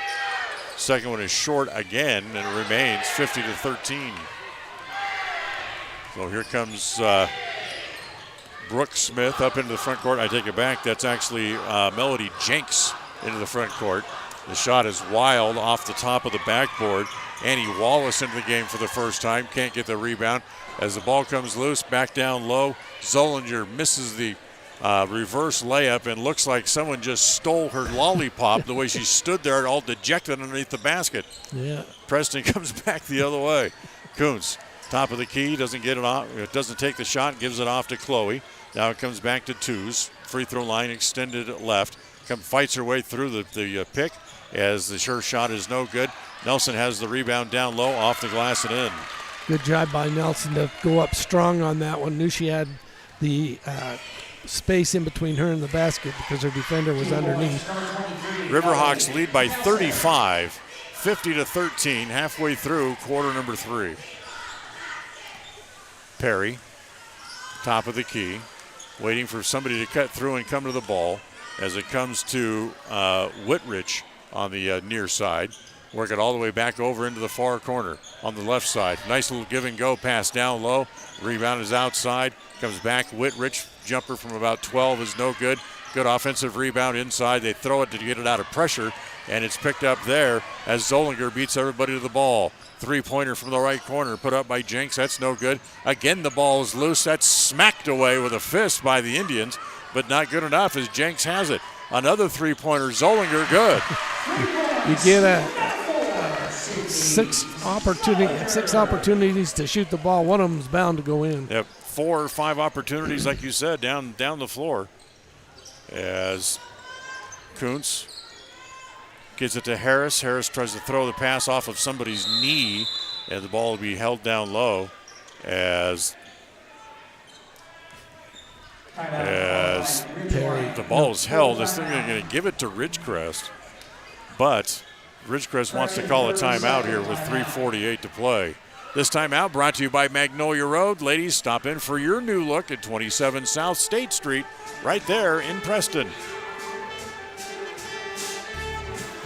Second one is short again, and it remains 50-13. So here comes Brooke Smith up into the front court. I take it back. That's actually Melody Jenks into the front court. The shot is wild off the top of the backboard. Annie Wallace into the game for the first time. Can't get the rebound. As the ball comes loose, back down low. Zollinger misses the reverse layup, and looks like someone just stole her lollipop the way she stood there all dejected underneath the basket. Yeah. Preston comes back the other way. Kuntz, top of the key, doesn't get it off. It doesn't take the shot, gives it off to Chloe. Now it comes back to Twos. Free throw line extended left. Fights her way through the pick, as the sure shot is no good. Nelson has the rebound down low, off the glass and in. Good job by Nelson to go up strong on that one. Knew she had the space in between her and the basket because her defender was underneath. Riverhawks lead by 35, 50-13, halfway through quarter number 3. Perry, top of the key, waiting for somebody to cut through and come to the ball as it comes to Whitrich on the near side. Work it all the way back over into the far corner on the left side. Nice little give and go pass down low. Rebound is outside. Comes back. Whitrich, jumper from about 12 is no good. Good offensive rebound inside. They throw it to get it out of pressure, and it's picked up there as Zollinger beats everybody to the ball. Three-pointer from the right corner put up by Jenks. That's no good. Again, the ball is loose. That's smacked away with a fist by the Indians, but not good enough as Jenks has it. Another three-pointer. Zollinger, good. You get six opportunities to shoot the ball. One of them's bound to go in. Yep, 4 or 5 opportunities, like you said, down the floor. As Kuntz gives it to Harris. Harris tries to throw the pass off of somebody's knee, and the ball will be held down low as the ball is held. This thing is going to give it to Ridgecrest, but Ridgecrest wants to call a timeout here with 3:48 to play. This timeout brought to you by Magnolia Road. Ladies, stop in for your new look at 27 South State Street, right there in Preston.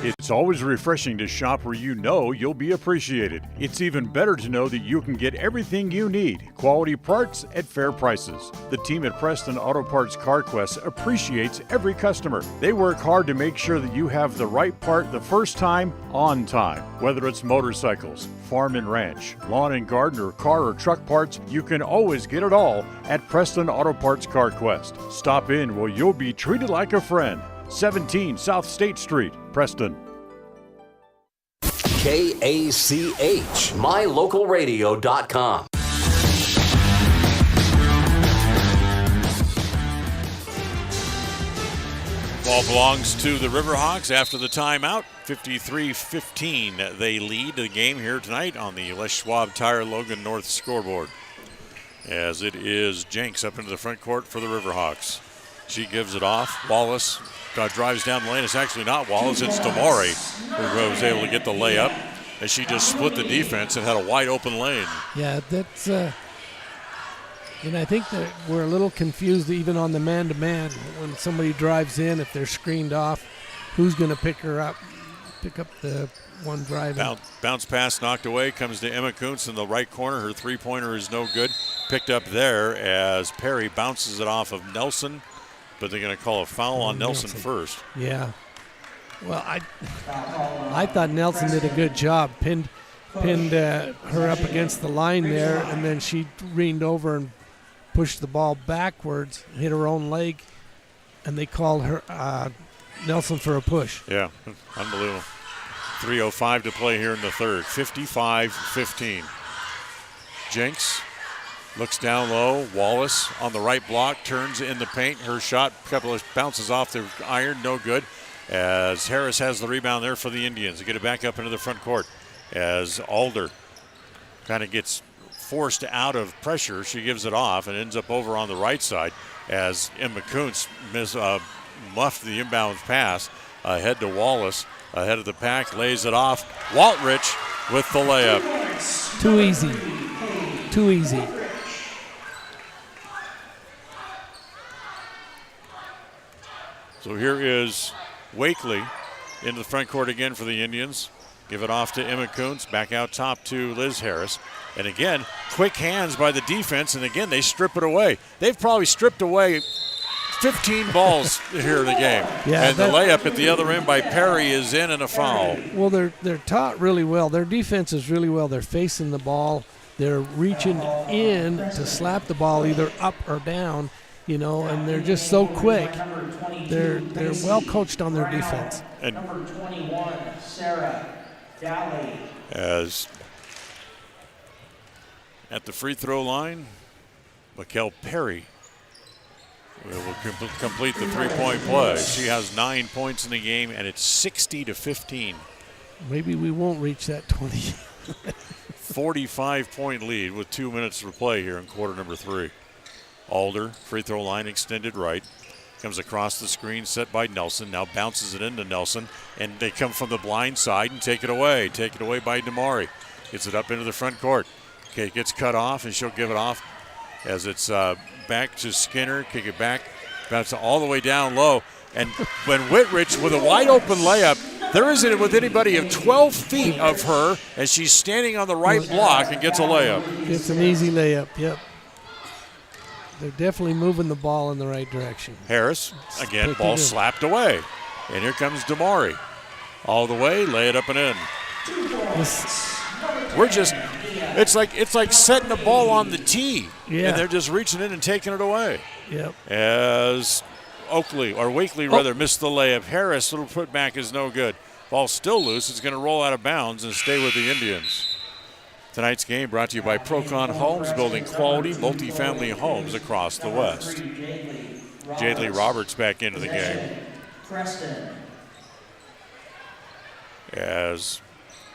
It's always refreshing to shop where you know you'll be appreciated. It's even better to know that you can get everything you need. Quality parts at fair prices. The team at Preston Auto Parts CarQuest appreciates every customer. They work hard to make sure that you have the right part the first time, on time. Whether it's motorcycles, farm and ranch, lawn and garden, or car or truck parts, you can always get it all at Preston Auto Parts CarQuest. Stop in where you'll be treated like a friend. 17 South State Street, Preston. KACH, mylocalradio.com. Ball belongs to the Riverhawks after the timeout. 53-15, they lead the game here tonight on the Les Schwab Tire Logan North scoreboard. As it is Jenks up into the front court for the Riverhawks. She gives it off. Wallace drives down the lane. It's actually not Wallace, it's Damari who was able to get the layup as she just split the defense and had a wide open lane. Yeah, that's and I think that we're a little confused even on the man-to-man when somebody drives in, if they're screened off, who's going to pick up the one driving. Bounce pass knocked away, comes to Emma Kuntz in the right corner. Her three-pointer is no good. Picked up there as Perry bounces it off of Nelson, but they're going to call a foul on Nelson first. Yeah. Well, I thought Nelson did a good job. Pinned her up against the line there, and then she leaned over and pushed the ball backwards, hit her own leg, and they called her Nelson for a push. Yeah, unbelievable. 3:05 to play here in the third. 55-15. Jenks looks down low. Wallace on the right block, turns in the paint. Her shot, couple of bounces off the iron, no good. As Harris has the rebound there for the Indians. They get it back up into the front court. As Alder kind of gets forced out of pressure, she gives it off and ends up over on the right side as Emma Kuntz muffed the inbound pass ahead to Wallace. Ahead of the pack, lays it off. Waltrich with the layup. Too easy. Too easy. So here is Wakely into the front court again for the Indians. Give it off to Emma Kuntz. Back out top to Liz Harris. And again, quick hands by the defense. And again, they strip it away. They've probably stripped away 15 balls here in the game. Yeah, and the layup at the other end by Perry is in and a foul. Well, they're taught really well. Their defense is really well. They're facing the ball. They're reaching in to slap the ball either up or down, and they're just so quick. They're well coached on their defense. And number 21, Sarah Daly. As at the free throw line, Mikkel Perry will complete the three-point play. She has 9 points in the game, and it's 60-15. Maybe we won't reach that 20. 45-point lead with 2 minutes to play here in quarter number 3. Alder, free throw line extended right. Comes across the screen set by Nelson. Now bounces it into Nelson, and they come from the blind side and take it away. Take it away by Damari. Gets it up into the front court. Okay, gets cut off, and she'll give it off as it's back to Skinner. Kick it back. Bounce all the way down low. And when Whitrich with a wide open layup, there isn't with anybody of 12 feet of her as she's standing on the right block and gets a layup. It's an easy layup, yep. They're definitely moving the ball in the right direction. Harris, again, ball slapped away. And here comes Damari. All the way, lay it up and in. It's like setting the ball on the tee. Yeah. And they're just reaching in and taking it away. Yep. As Wakely missed the layup. Harris, little putback is no good. Ball still loose. It's going to roll out of bounds and stay with the Indians. Tonight's game brought to you by Procon Homes, building quality multifamily homes across the West. Jadley Roberts back into the game. Preston. As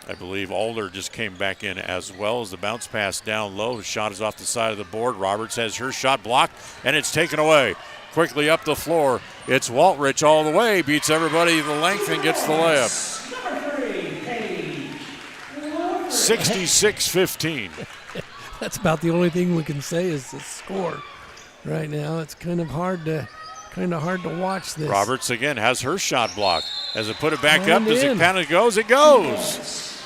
I believe Alder just came back in as well as the bounce pass down low. The shot is off the side of the board. Roberts has her shot blocked, and it's taken away. Quickly up the floor. It's Waltrich all the way. Beats everybody the length and gets the layup. 66-15. That's about the only thing we can say is the score right now. It's kind of hard to watch this. Roberts again has her shot blocked. As it put it back up, does it count? It goes. It goes.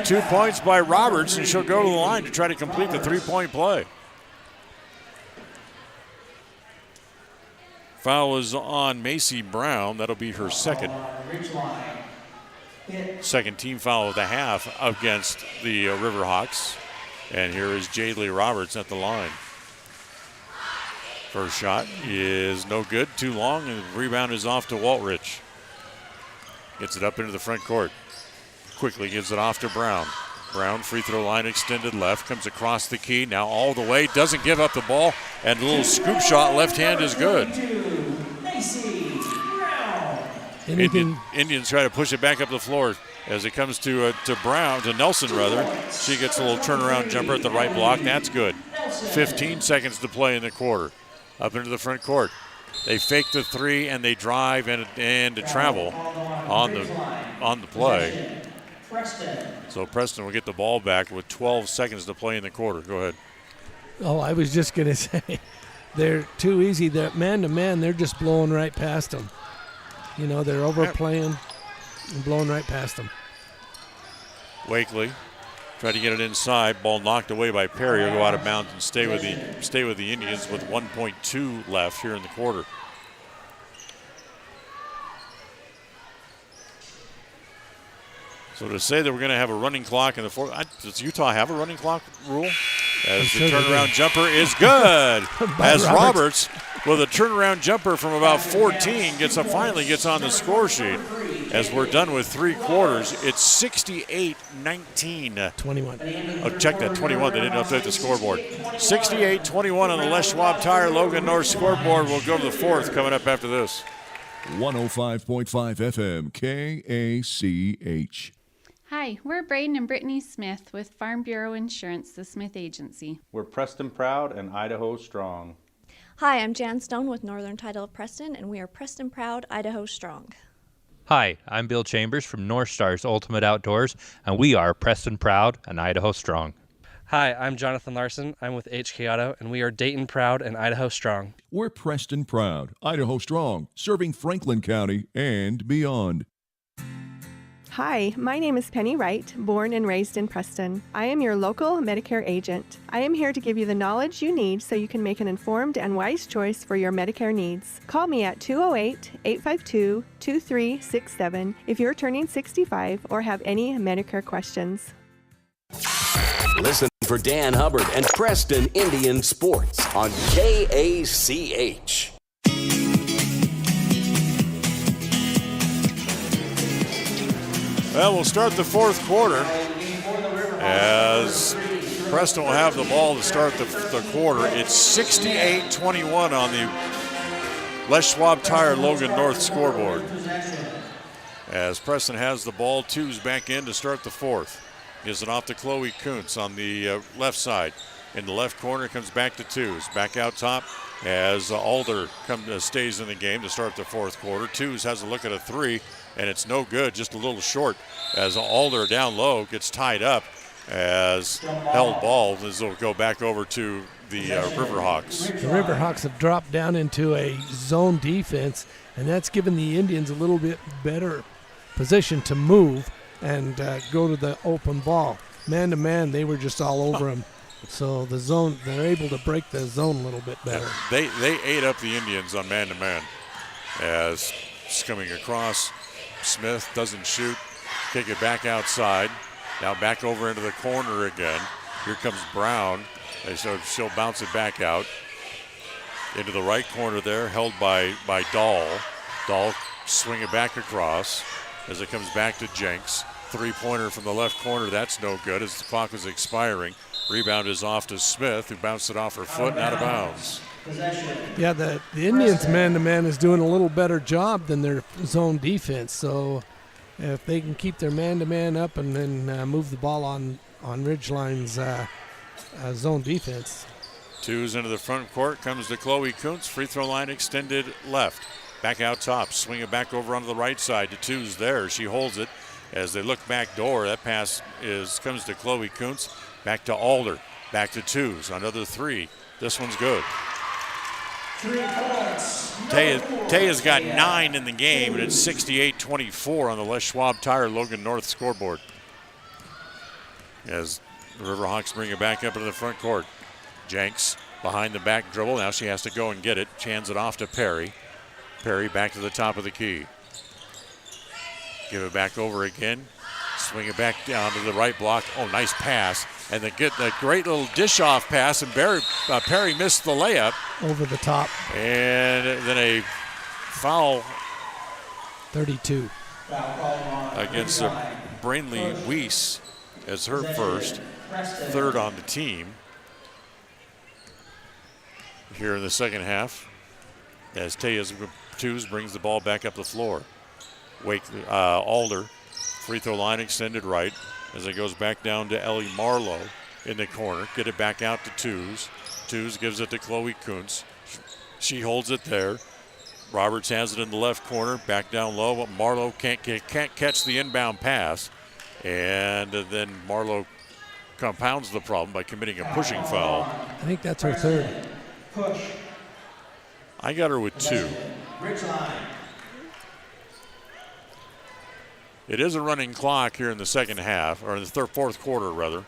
2 points by Roberts, and she'll go to the line to try to complete the three-point play. Foul is on Macy Brown. That'll be her second. Second team foul of the half against the Riverhawks. And here is Jadley Roberts at the line. First shot is no good, too long, and the rebound is off to Waltrich. Gets it up into the front court. Quickly gives it off to Brown. Brown, free throw line extended left, comes across the key, now all the way, doesn't give up the ball, and a little scoop shot left hand is good. Indians try to push it back up the floor as it comes to Brown, to Nelson rather. She gets a little turnaround jumper at the right block, that's good. 15 seconds to play in the quarter. Up into the front court. They fake the three and they drive and to travel on the play. So Preston will get the ball back with 12 seconds to play in the quarter. Go ahead. Oh, I was just going to say, they're too easy. They're man-to-man, they're just blowing right past them. You know, they're overplaying and blowing right past them. Wakely tried to get it inside. Ball knocked away by Perry. Will go out of bounds and stay with the Indians with 1.2 left here in the quarter. So to say that we're going to have a running clock in the fourth, does Utah have a running clock rule? As the turnaround jumper is good. As Roberts, with a turnaround jumper from about 14, finally gets on the score sheet. As we're done with three quarters, it's 68-19. 21. Oh, check that, 21. They didn't update the scoreboard. 68-21 on the Les Schwab Tire Logan North scoreboard. We'll go to the fourth coming up after this. 105.5 FM, KACH. Hi, we're Braden and Brittany Smith with Farm Bureau Insurance, the Smith Agency. We're Preston proud and Idaho strong. Hi, I'm Jan Stone with Northern Title of Preston, and we are Preston proud, Idaho strong. Hi, I'm Bill Chambers from North Stars Ultimate Outdoors, and we are Preston proud and Idaho strong. Hi, I'm Jonathan Larson. I'm with HK Auto, and we are Dayton proud and Idaho strong. We're Preston proud, Idaho strong, serving Franklin County and beyond. Hi, my name is Penny Wright, born and raised in Preston. I am your local Medicare agent. I am here to give you the knowledge you need so you can make an informed and wise choice for your Medicare needs. Call me at 208-852-2367 if you're turning 65 or have any Medicare questions. Listen for Dan Hubbard and Preston Indian Sports on KACH. Well, we'll start the fourth quarter as Preston will have the ball to start the quarter. It's 68-21 on the Les Schwab Tire Logan North scoreboard. As Preston has the ball, Two's back in to start the fourth. Gives it off to Chloe Kuntz on the left side. In the left corner, comes back to Two's. Back out top as Alder stays in the game to start the fourth quarter. Two's has a look at a three, and it's no good, just a little short. As Alder down low gets tied up as held ball. As they'll go back over to the Riverhawks. The Riverhawks have dropped down into a zone defense, and that's given the Indians a little bit better position to move and go to the open ball. Man to man, they were just all over him. So the zone, they're able to break the zone a little bit better. They ate up the Indians on man to man. As it's coming across, Smith doesn't shoot, kick it back outside. Now back over into the corner again. Here comes Brown. So she'll bounce it back out into the right corner there, held by Dahl. Dahl swing it back across. as it comes back to Jenks. Three-pointer from the left corner, that's no good as the clock is expiring. Rebound is off to Smith, who bounced it off her foot and out of bounds. Yeah, the Indians man-to-man is doing a little better job than their zone defense. So if they can keep their man-to-man up and then move the ball on Ridgeline's zone defense. Twos into the front court, comes to Chloe Kuntz. Free throw line extended left. Back out top, swing it back over onto the right side to Twos there. She holds it as they look back door. That pass comes to Chloe Kuntz. Back to Alder, back to Twos. Another three. This one's good. 3 points. Taya's got 9 in the game, and it's 68-24 on the Les Schwab Tire Logan North scoreboard. As the Riverhawks bring it back up into the front court. Jenks behind the back dribble. Now she has to go and get it. Hands it off to Perry. Perry back to the top of the key. Give it back over again. Swing it back down to the right block. Oh, nice pass. And the great little dish-off pass, and Perry missed the layup. Over the top. And then a foul. 32. Against Brainley Weiss as her first. Third on the team. Here in the second half, as Taya's Twos brings the ball back up the floor. Alder, free throw line extended right as it goes back down to Ellie Marlowe in the corner. Get it back out to Twos. Twos gives it to Chloe Kuntz. She holds it there. Roberts has it in the left corner, back down low, but Marlowe can't catch the inbound pass. And then Marlowe compounds the problem by committing a pushing foul. I think that's her third. Push. I got her with 2. Ridgeline. It is a running clock here in the second half, or in the fourth quarter, rather.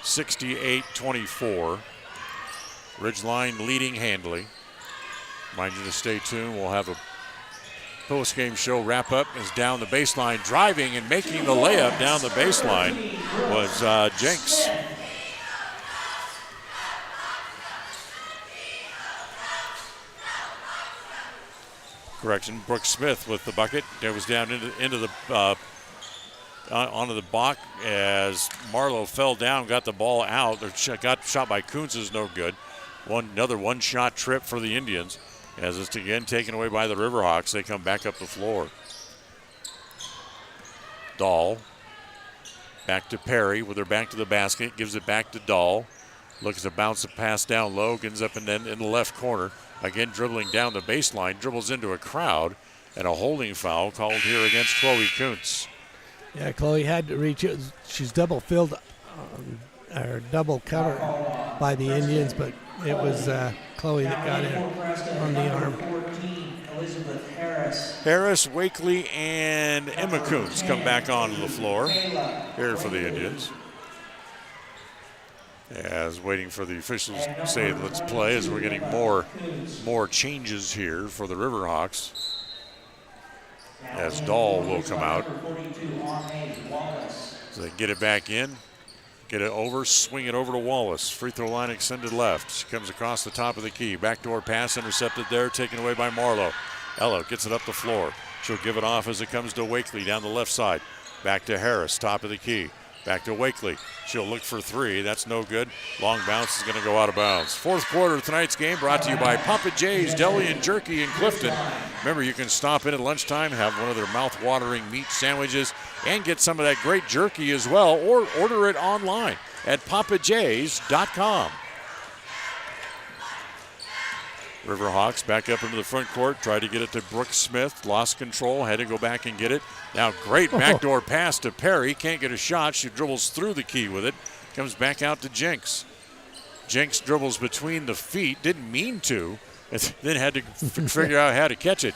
68-24. Ridgeline leading handily. Mind you to stay tuned. We'll have a post-game show wrap-up as down the baseline. Driving and making the layup down the baseline was Jenks. Correction, Brooke Smith with the bucket. That was down into the onto the block as Marlowe fell down, got the ball out. Got shot by Kuntz is no good. Another one-shot trip for the Indians as it's again taken away by the Riverhawks. They come back up the floor. Dahl back to Perry with her back to the basket. Gives it back to Dahl. Looks to bounce the pass down low. Ends up in the left corner. Again, dribbling down the baseline, dribbles into a crowd, and a holding foul called here against Chloe Kuntz. Yeah, Chloe had to reach it. She's double filled, or double covered by the Indians, but it was Chloe that got in on the arm. 14, Elizabeth Harris. Harris, Wakely, and Emma Kuntz come back onto the floor here for the Indians. As waiting for the officials to say let's play, as we're getting more changes here for the Riverhawks. As Dahl will come out. So they get it back in, get it over, swing it over to Wallace. Free throw line extended left. She comes across the top of the key. Backdoor pass intercepted there, taken away by Marlowe. Ella gets it up the floor. She'll give it off as it comes to Wakely down the left side. Back to Harris, top of the key. Back to Wakely. She'll look for 3. That's no good. Long bounce is going to go out of bounds. Fourth quarter of tonight's game brought to you by Papa J's Deli and Jerky in Clifton. Remember, you can stop in at lunchtime, have one of their mouth-watering meat sandwiches, and get some of that great jerky as well, or order it online at papajs.com. Riverhawks back up into the front court, tried to get it to Brooke Smith, lost control, had to go back and get it. Now great backdoor pass to Perry, can't get a shot, she dribbles through the key with it, comes back out to Jenks. Jenks dribbles between the feet, didn't mean to, then had to figure out how to catch it.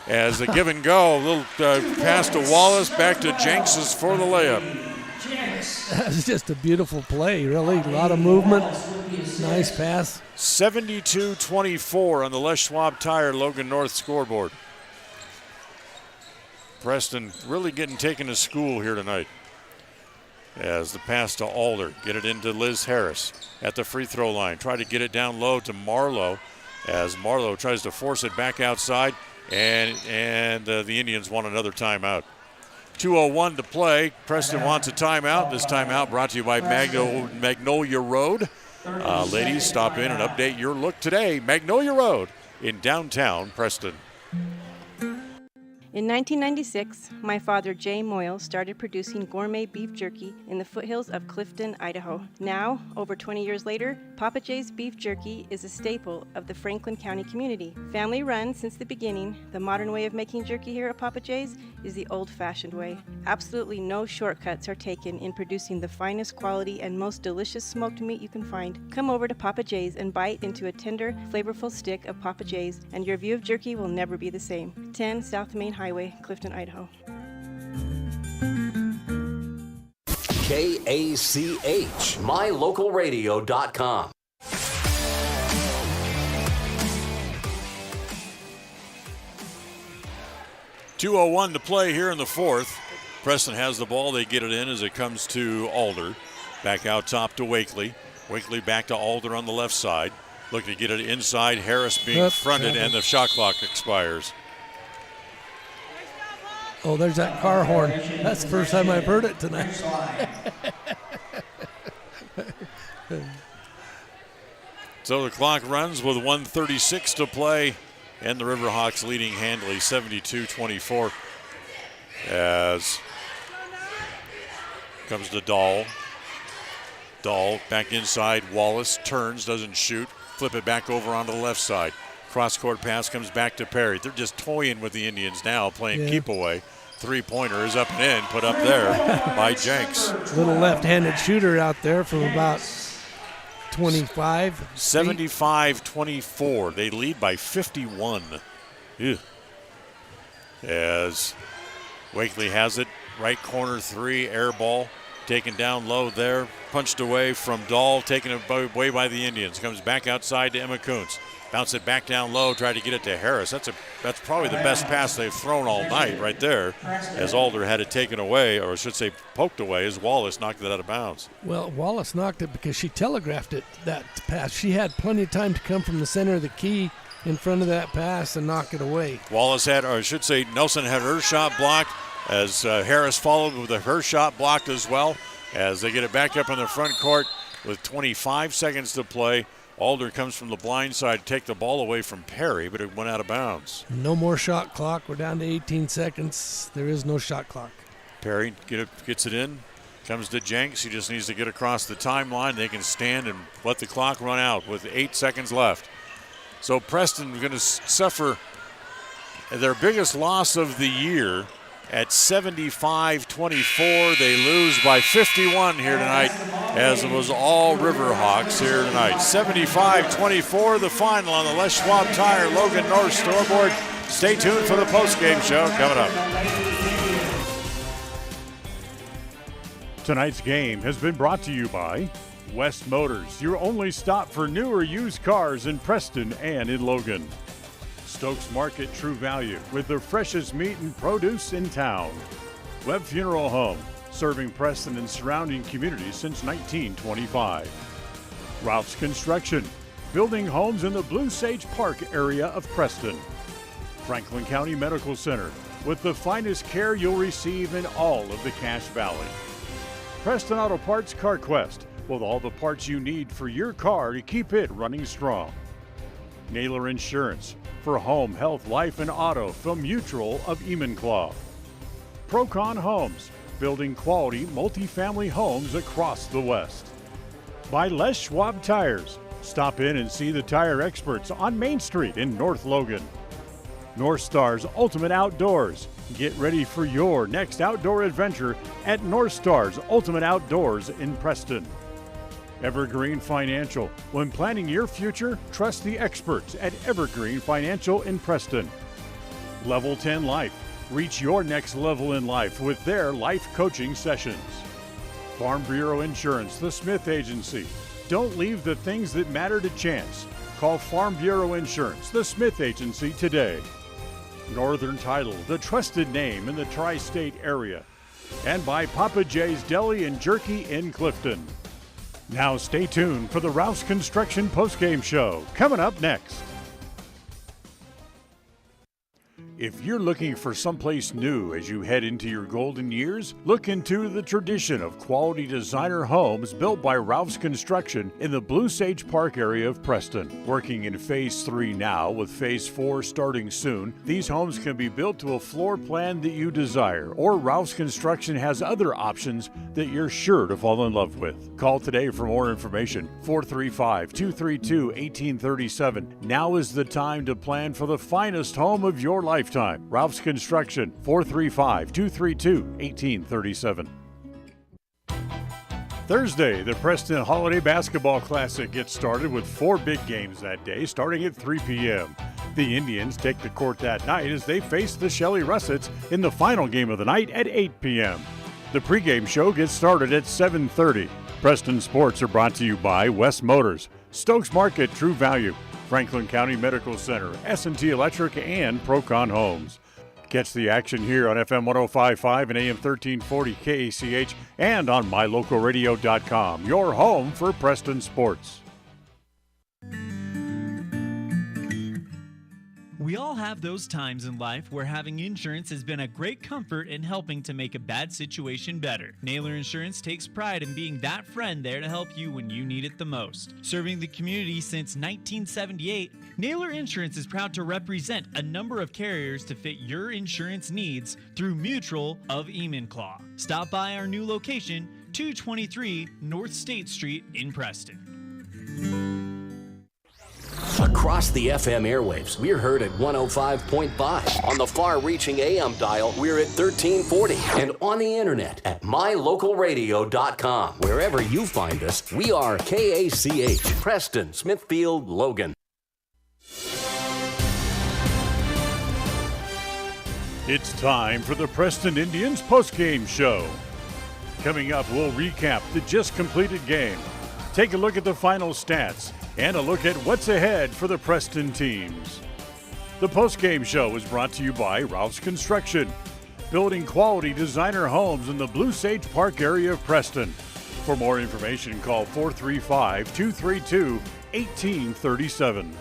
As the give and go, a little pass to Wallace, back to Jenks for the layup. That was just a beautiful play, really. A lot of movement. Nice pass. 72-24 on the Les Schwab Tire Logan North scoreboard. Preston really getting taken to school here tonight. As the pass to Alder, get it into Liz Harris at the free throw line. Try to get it down low to Marlowe as Marlowe tries to force it back outside, and the Indians want another timeout. 2:01 to play. Preston wants a timeout. This timeout brought to you by Magnolia Road. Ladies, stop in and update your look today. Magnolia Road in downtown Preston. In 1996, my father, Jay Moyle, started producing gourmet beef jerky in the foothills of Clifton, Idaho. Now, over 20 years later, Papa Jay's beef jerky is a staple of the Franklin County community. Family run since the beginning, the modern way of making jerky here at Papa Jay's is the old-fashioned way. Absolutely no shortcuts are taken in producing the finest quality and most delicious smoked meat you can find. Come over to Papa Jay's and bite into a tender, flavorful stick of Papa Jay's, and your view of jerky will never be the same. 10 South Main Highway, Clifton, Idaho. KACH, mylocalradio.com. .201 to play here in the fourth. Preston has the ball. They get it in as it comes to Alder. Back out top to Wakely. Wakely back to Alder on the left side. Looking to get it inside. Harris being fronted, and the shot clock expires. Oh, there's that car horn. That's the first time I've heard it tonight. So the clock runs with 1:36 to play, and the Riverhawks leading handily 72-24. As comes to Dahl. Dahl back inside. Wallace turns, doesn't shoot. Flip it back over onto the left side. Cross-court pass comes back to Perry. They're just toying with the Indians now, playing keep away. Three-pointer is up and in, put up there by Jenks. Little left-handed shooter out there from about 25. 75-24. They lead by 51. Ew. As Wakely has it, right corner three, air ball, taken down low there, punched away from Dahl, taken away by the Indians. Comes back outside to Emma Kuntz. Bounce it back down low, try to get it to Harris. That's probably the best pass they've thrown all night right there, as Alder had it taken away, or I should say poked away, as Wallace knocked it out of bounds. Well, Wallace knocked it because she telegraphed it, that pass. She had plenty of time to come from the center of the key in front of that pass and knock it away. Wallace had, or I should say Nelson had her shot blocked, as Harris followed with her shot blocked as well, as they get it back up in the front court with 25 seconds to play. Alder comes from the blind side to take the ball away from Perry, but it went out of bounds. No more shot clock. We're down to 18 seconds. There is no shot clock. Perry gets it in, comes to Jenks. He just needs to get across the timeline. They can stand and let the clock run out with 8 seconds left. So Preston is going to suffer their biggest loss of the year at 75-24. They lose by 51 here tonight, as it was all Riverhawks here tonight. 75-24, the final on the Les Schwab Tire Logan North scoreboard. Stay tuned for the postgame show coming up. Tonight's game has been brought to you by West Motors, your only stop for new or used cars in Preston and in Logan. Stokes Market True Value with the freshest meat and produce in town. Webb Funeral Home, serving Preston and surrounding communities since 1925. Ralph's Construction, building homes in the Blue Sage Park area of Preston. Franklin County Medical Center, with the finest care you'll receive in all of the Cache Valley. Preston Auto Parts CarQuest, with all the parts you need for your car to keep it running strong. Naylor Insurance, for home, health, life, and auto from Mutual of Enumclaw. Procon Homes, building quality multifamily homes across the West. By Les Schwab Tires. Stop in and see the tire experts on Main Street in North Logan. North Star's Ultimate Outdoors. Get ready for your next outdoor adventure at North Star's Ultimate Outdoors in Preston. Evergreen Financial. When planning your future, trust the experts at Evergreen Financial in Preston. Level 10 Life. Reach your next level in life with their life coaching sessions. Farm Bureau Insurance, the Smith Agency. Don't leave the things that matter to chance. Call Farm Bureau Insurance, the Smith Agency today. Northern Title, the trusted name in the tri-state area. And by Papa Jay's Deli and Jerky in Clifton. Now stay tuned for the Ralph's Construction postgame show coming up next. If you're looking for someplace new as you head into your golden years, look into the tradition of quality designer homes built by Ralph's Construction in the Blue Sage Park area of Preston. Working in Phase 3 now, with Phase 4 starting soon, these homes can be built to a floor plan that you desire, or Ralph's Construction has other options that you're sure to fall in love with. Call today for more information, 435-232-1837. Now is the time to plan for the finest home of your lifetime. Ralph's Construction, 435-232-1837. Thursday, the Preston Holiday Basketball Classic gets started with 4 big games that day, starting at 3 p.m. The Indians take the court that night as they face the Shelley Russets in the final game of the night at 8 p.m. The pregame show gets started at 7:30. Preston Sports are brought to you by West Motors, Stokes Market, True Value, Franklin County Medical Center, S&T Electric, and Procon Homes. Catch the action here on FM 105.5 and AM 1340 KACH and on mylocalradio.com, your home for Preston Sports. We all have those times in life where having insurance has been a great comfort in helping to make a bad situation better. Naylor Insurance takes pride in being that friend there to help you when you need it the most. Serving the community since 1978, Naylor Insurance is proud to represent a number of carriers to fit your insurance needs through Mutual of Enumclaw. Stop by our new location, 223 North State Street in Preston. Across the FM airwaves, we're heard at 105.5. On the far-reaching AM dial, we're at 1340. And on the internet at mylocalradio.com. Wherever you find us, we are KACH, Preston, Smithfield, Logan. It's time for the Preston Indians postgame show. Coming up, we'll recap the just completed game, take a look at the final stats, and a look at what's ahead for the Preston teams. The postgame show is brought to you by Ralph's Construction, building quality designer homes in the Blue Sage Park area of Preston. For more information, call 435-232-1837.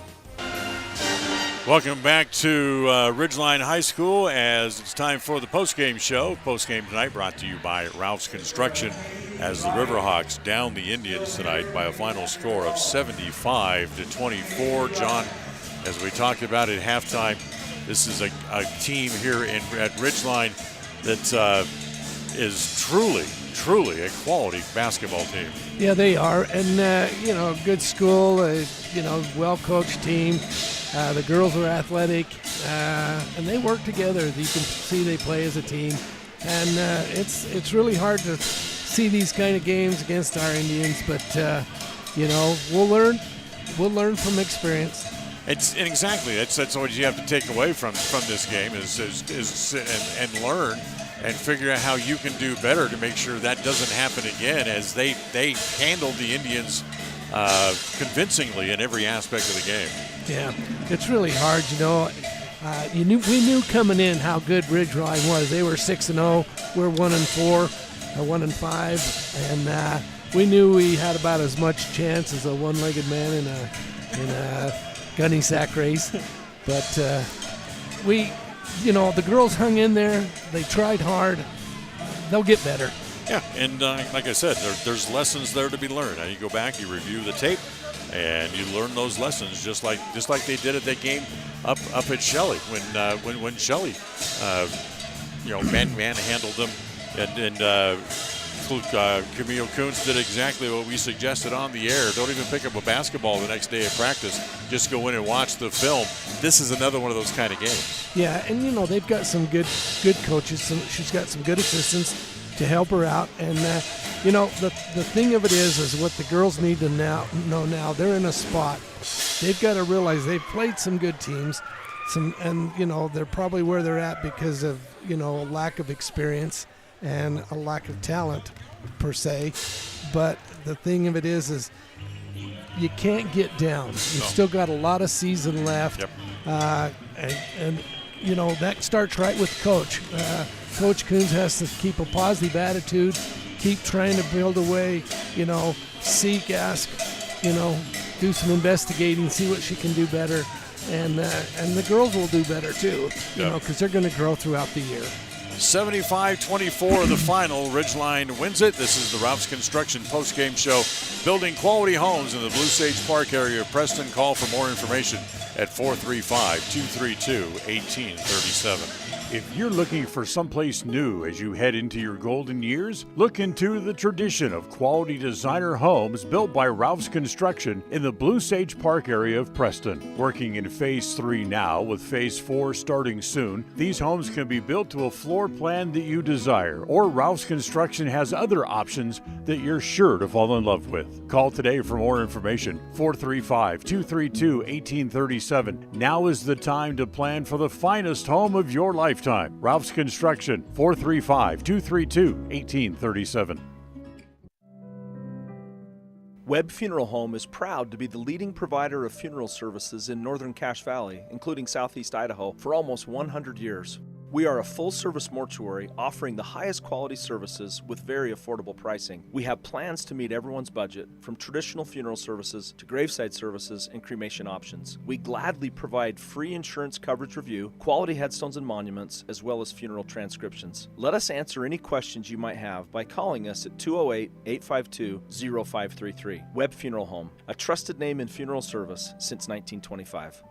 Welcome back to Ridgeline High School as it's time for the postgame show. Postgame tonight brought to you by Ralph's Construction as the Riverhawks down the Indians tonight by a final score of 75-24. John, as we talked about at halftime, this is a team here at Ridgeline that is truly a quality basketball team. Yeah, they are. And, a good school, well-coached team. The girls are athletic, and they work together. You can see they play as a team. And it's really hard to see these kind of games against our Indians, but, we'll learn from experience. Exactly. That's what you have to take away from this game is sit and learn and figure out how you can do better to make sure that doesn't happen again, as they handled the Indians convincingly in every aspect of the game. Yeah, it's really hard, we knew coming in how good Ridgeline was. They were 6-0. We're 1-4, 1-5, and we knew we had about as much chance as a one-legged man in a gunny sack race. But the girls hung in there. They tried hard. They'll get better. Yeah, and like I said, there's lessons there to be learned. Now you go back, you review the tape, and you learn those lessons just like they did at that game up at Shelley when Shelley manhandled them, and Camille Kuntz did exactly what we suggested on the air. Don't even pick up a basketball the next day at practice. Just go in and watch the film. This is another one of those kind of games. Yeah, and they've got some good coaches. She's got some good assistants to help her out, and the thing of it is what the girls need to know now. They're in a spot. They've got to realize they've played some good teams, and they're probably where they're at because of a lack of experience and a lack of talent per se. But the thing of it is you can't get down. You've still got a lot of season left. Yep. And that starts right with coach. Coach Kuntz has to keep a positive attitude, keep trying to build a way, seek, ask, do some investigating, see what she can do better. And the girls will do better too, you know, because they're going to grow throughout the year. 75-24 the final. Ridgeline wins it. This is the Ralph's Construction postgame show. Building quality homes in the Blue Sage Park area of Preston. Call for more information at 435-232-1837. If you're looking for someplace new as you head into your golden years, look into the tradition of quality designer homes built by Ralph's Construction in the Blue Sage Park area of Preston. Working in Phase 3 now, with Phase 4 starting soon, these homes can be built to a floor plan that you desire, or Ralph's Construction has other options that you're sure to fall in love with. Call today for more information, 435-232-1837. Now is the time to plan for the finest home of your lifetime. Ralph's Construction, 435-232-1837. Webb Funeral Home is proud to be the leading provider of funeral services in northern Cache Valley, including southeast Idaho, for almost 100 years. We are a full-service mortuary offering the highest quality services with very affordable pricing. We have plans to meet everyone's budget, from traditional funeral services to graveside services and cremation options. We gladly provide free insurance coverage review, quality headstones and monuments, as well as funeral transcriptions. Let us answer any questions you might have by calling us at 208-852-0533. Webb Funeral Home, a trusted name in funeral service since 1925.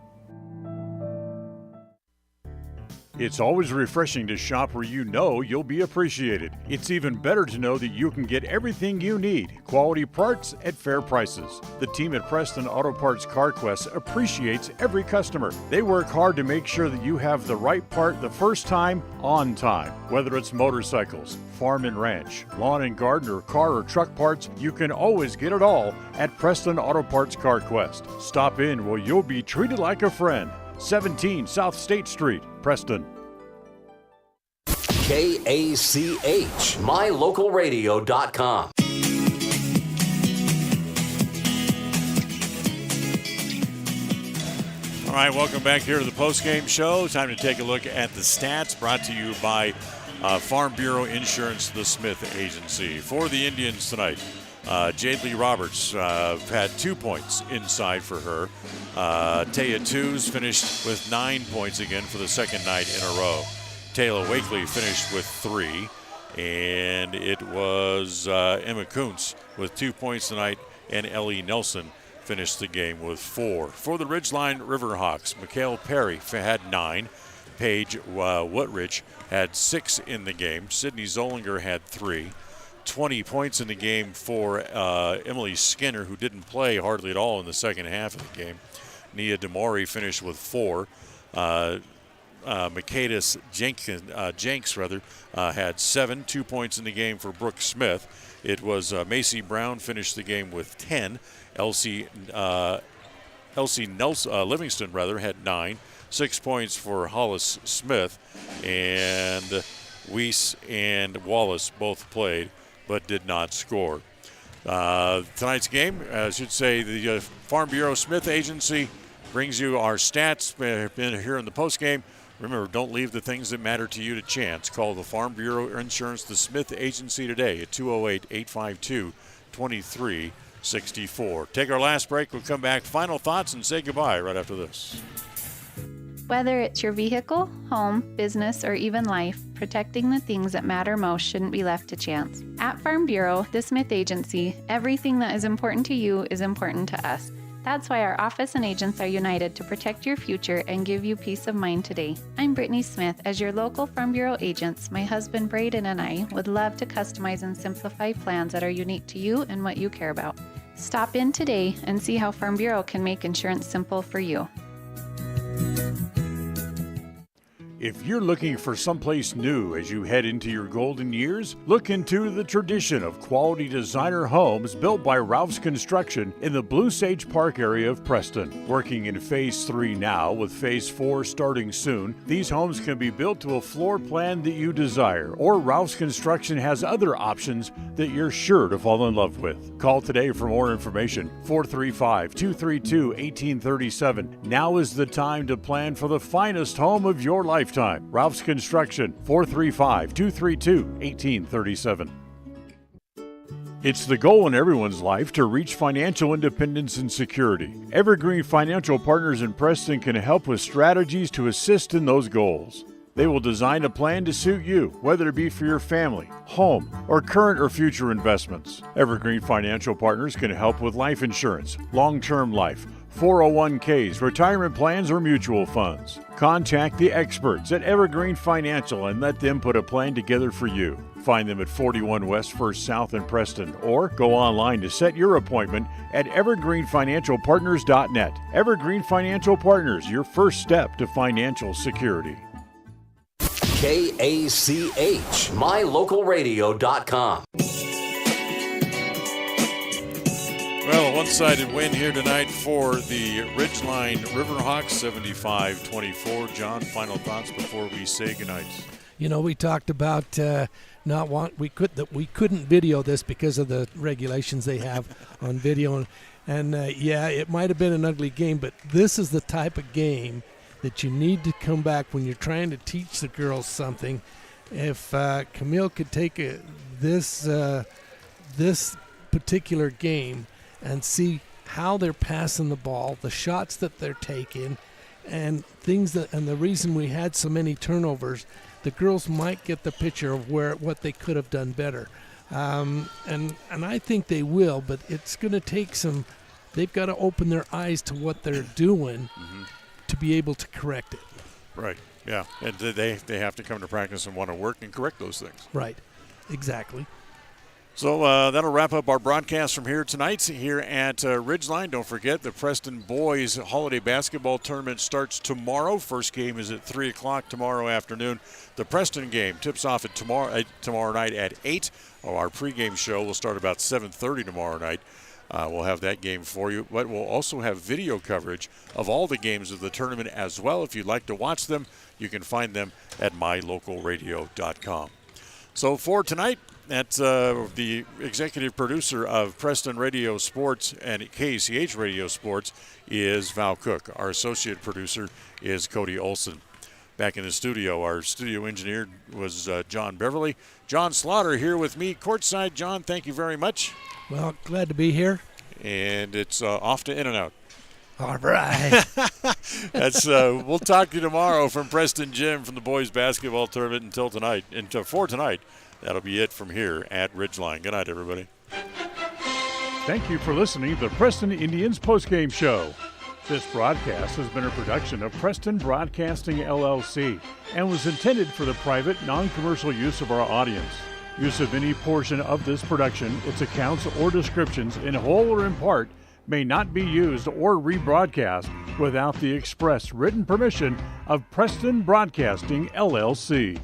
It's always refreshing to shop where you know you'll be appreciated. It's even better to know that you can get everything you need, quality parts at fair prices. The team at Preston Auto Parts CarQuest appreciates every customer. They work hard to make sure that you have the right part the first time, on time. Whether it's motorcycles, farm and ranch, lawn and garden, or car or truck parts, you can always get it all at Preston Auto Parts CarQuest. Stop in where you'll be treated like a friend. 17 South State Street, Preston. KACH, mylocalradio.com. All right, welcome back here to the postgame show. Time to take a look at the stats brought to you by Farm Bureau Insurance, the Smith Agency. For the Indians tonight, Jade Lee Roberts had 2 points inside for her. Taya Twos finished with 9 points again for the second night in a row. Taylor Wakely finished with 3. And it was Emma Kuntz with 2 points tonight, and Ellie Nelson finished the game with 4. For the Ridgeline Riverhawks, Mikhail Perry had 9. Paige Woodrich had 6 in the game. Sydney Zollinger had 3. 20 points in the game for Emily Skinner, who didn't play hardly at all in the second half of the game. Nia Demori finished with 4. Makadis Jenks had 7, 2 points in the game for Brooke Smith. It was Macy Brown finished the game with 10. Elsie Livingston had 9, 6 points for Hollis Smith, and Weiss and Wallace both played but did not score. Tonight's game, I should say, the Farm Bureau Smith Agency brings you our stats here in the postgame. Remember, don't leave the things that matter to you to chance. Call the Farm Bureau Insurance, the Smith Agency today at 208-852-2364. Take our last break. We'll come back. Final thoughts and say goodbye right after this. Whether it's your vehicle, home, business, or even life, protecting the things that matter most shouldn't be left to chance. At Farm Bureau, the Smith Agency, everything that is important to you is important to us. That's why our office and agents are united to protect your future and give you peace of mind today. I'm Brittany Smith. As your local Farm Bureau agents, my husband Braden and I would love to customize and simplify plans that are unique to you and what you care about. Stop in today and see how Farm Bureau can make insurance simple for you. If you're looking for someplace new as you head into your golden years, look into the tradition of quality designer homes built by Ralph's Construction in the Blue Sage Park area of Preston. Working in Phase 3 now, with Phase 4 starting soon, these homes can be built to a floor plan that you desire, or Ralph's Construction has other options that you're sure to fall in love with. Call today for more information, 435-232-1837. Now is the time to plan for the finest home of your lifetime. Ralph's Construction, 435-232-1837. It's the goal in everyone's life to reach financial independence and security. Evergreen Financial Partners in Preston can help with strategies to assist in those goals. They will design a plan to suit you, whether it be for your family, home, or current or future investments. Evergreen Financial Partners can help with life insurance, long-term life, 401ks, retirement plans, or mutual funds. Contact the experts at Evergreen Financial and let them put a plan together for you. Find them at 41 West 1st South in Preston, or go online to set your appointment at evergreenfinancialpartners.net. Evergreen Financial Partners, your first step to financial security. KACH, mylocalradio.com. Well, a one-sided win here tonight for the Ridgeline Riverhawks, 75-24. John, final thoughts before we say goodnight. You know, we talked about we couldn't video this because of the regulations they have on video, and it might have been an ugly game, but this is the type of game that you need to come back when you're trying to teach the girls something. If Camille could take this particular game and see how they're passing the ball, the shots that they're taking, and the reason we had so many turnovers, the girls might get the picture of what they could have done better. And I think they will, but it's going to take some. They've got to open their eyes to what they're doing to be able to correct it. Right. Yeah. And they have to come to practice and want to work and correct those things. Right. Exactly. So that'll wrap up our broadcast from here tonight here at Ridgeline. Don't forget the Preston Boys Holiday Basketball Tournament starts tomorrow. First game is at 3 o'clock tomorrow afternoon. The Preston game tips off at tomorrow night at 8. Our pregame show will start about 7:30 tomorrow night. We'll have that game for you, but we'll also have video coverage of all the games of the tournament as well. If you'd like to watch them, you can find them at mylocalradio.com. So for tonight, that's the executive producer of Preston Radio Sports and KACH Radio Sports is Val Cook. Our associate producer is Cody Olson. Back in the studio, our studio engineer was John Beverly. John Slaughter here with me courtside. John, thank you very much. Well, glad to be here. And it's off to In and Out. All right. That's we'll talk to you tomorrow from Preston Gym from the boys basketball tournament for tonight. That'll be it from here at Ridgeline. Good night, everybody. Thank you for listening to the Preston Indians postgame show. This broadcast has been a production of Preston Broadcasting, LLC, and was intended for the private, non-commercial use of our audience. Use of any portion of this production, its accounts or descriptions, in whole or in part, may not be used or rebroadcast without the express written permission of Preston Broadcasting, LLC.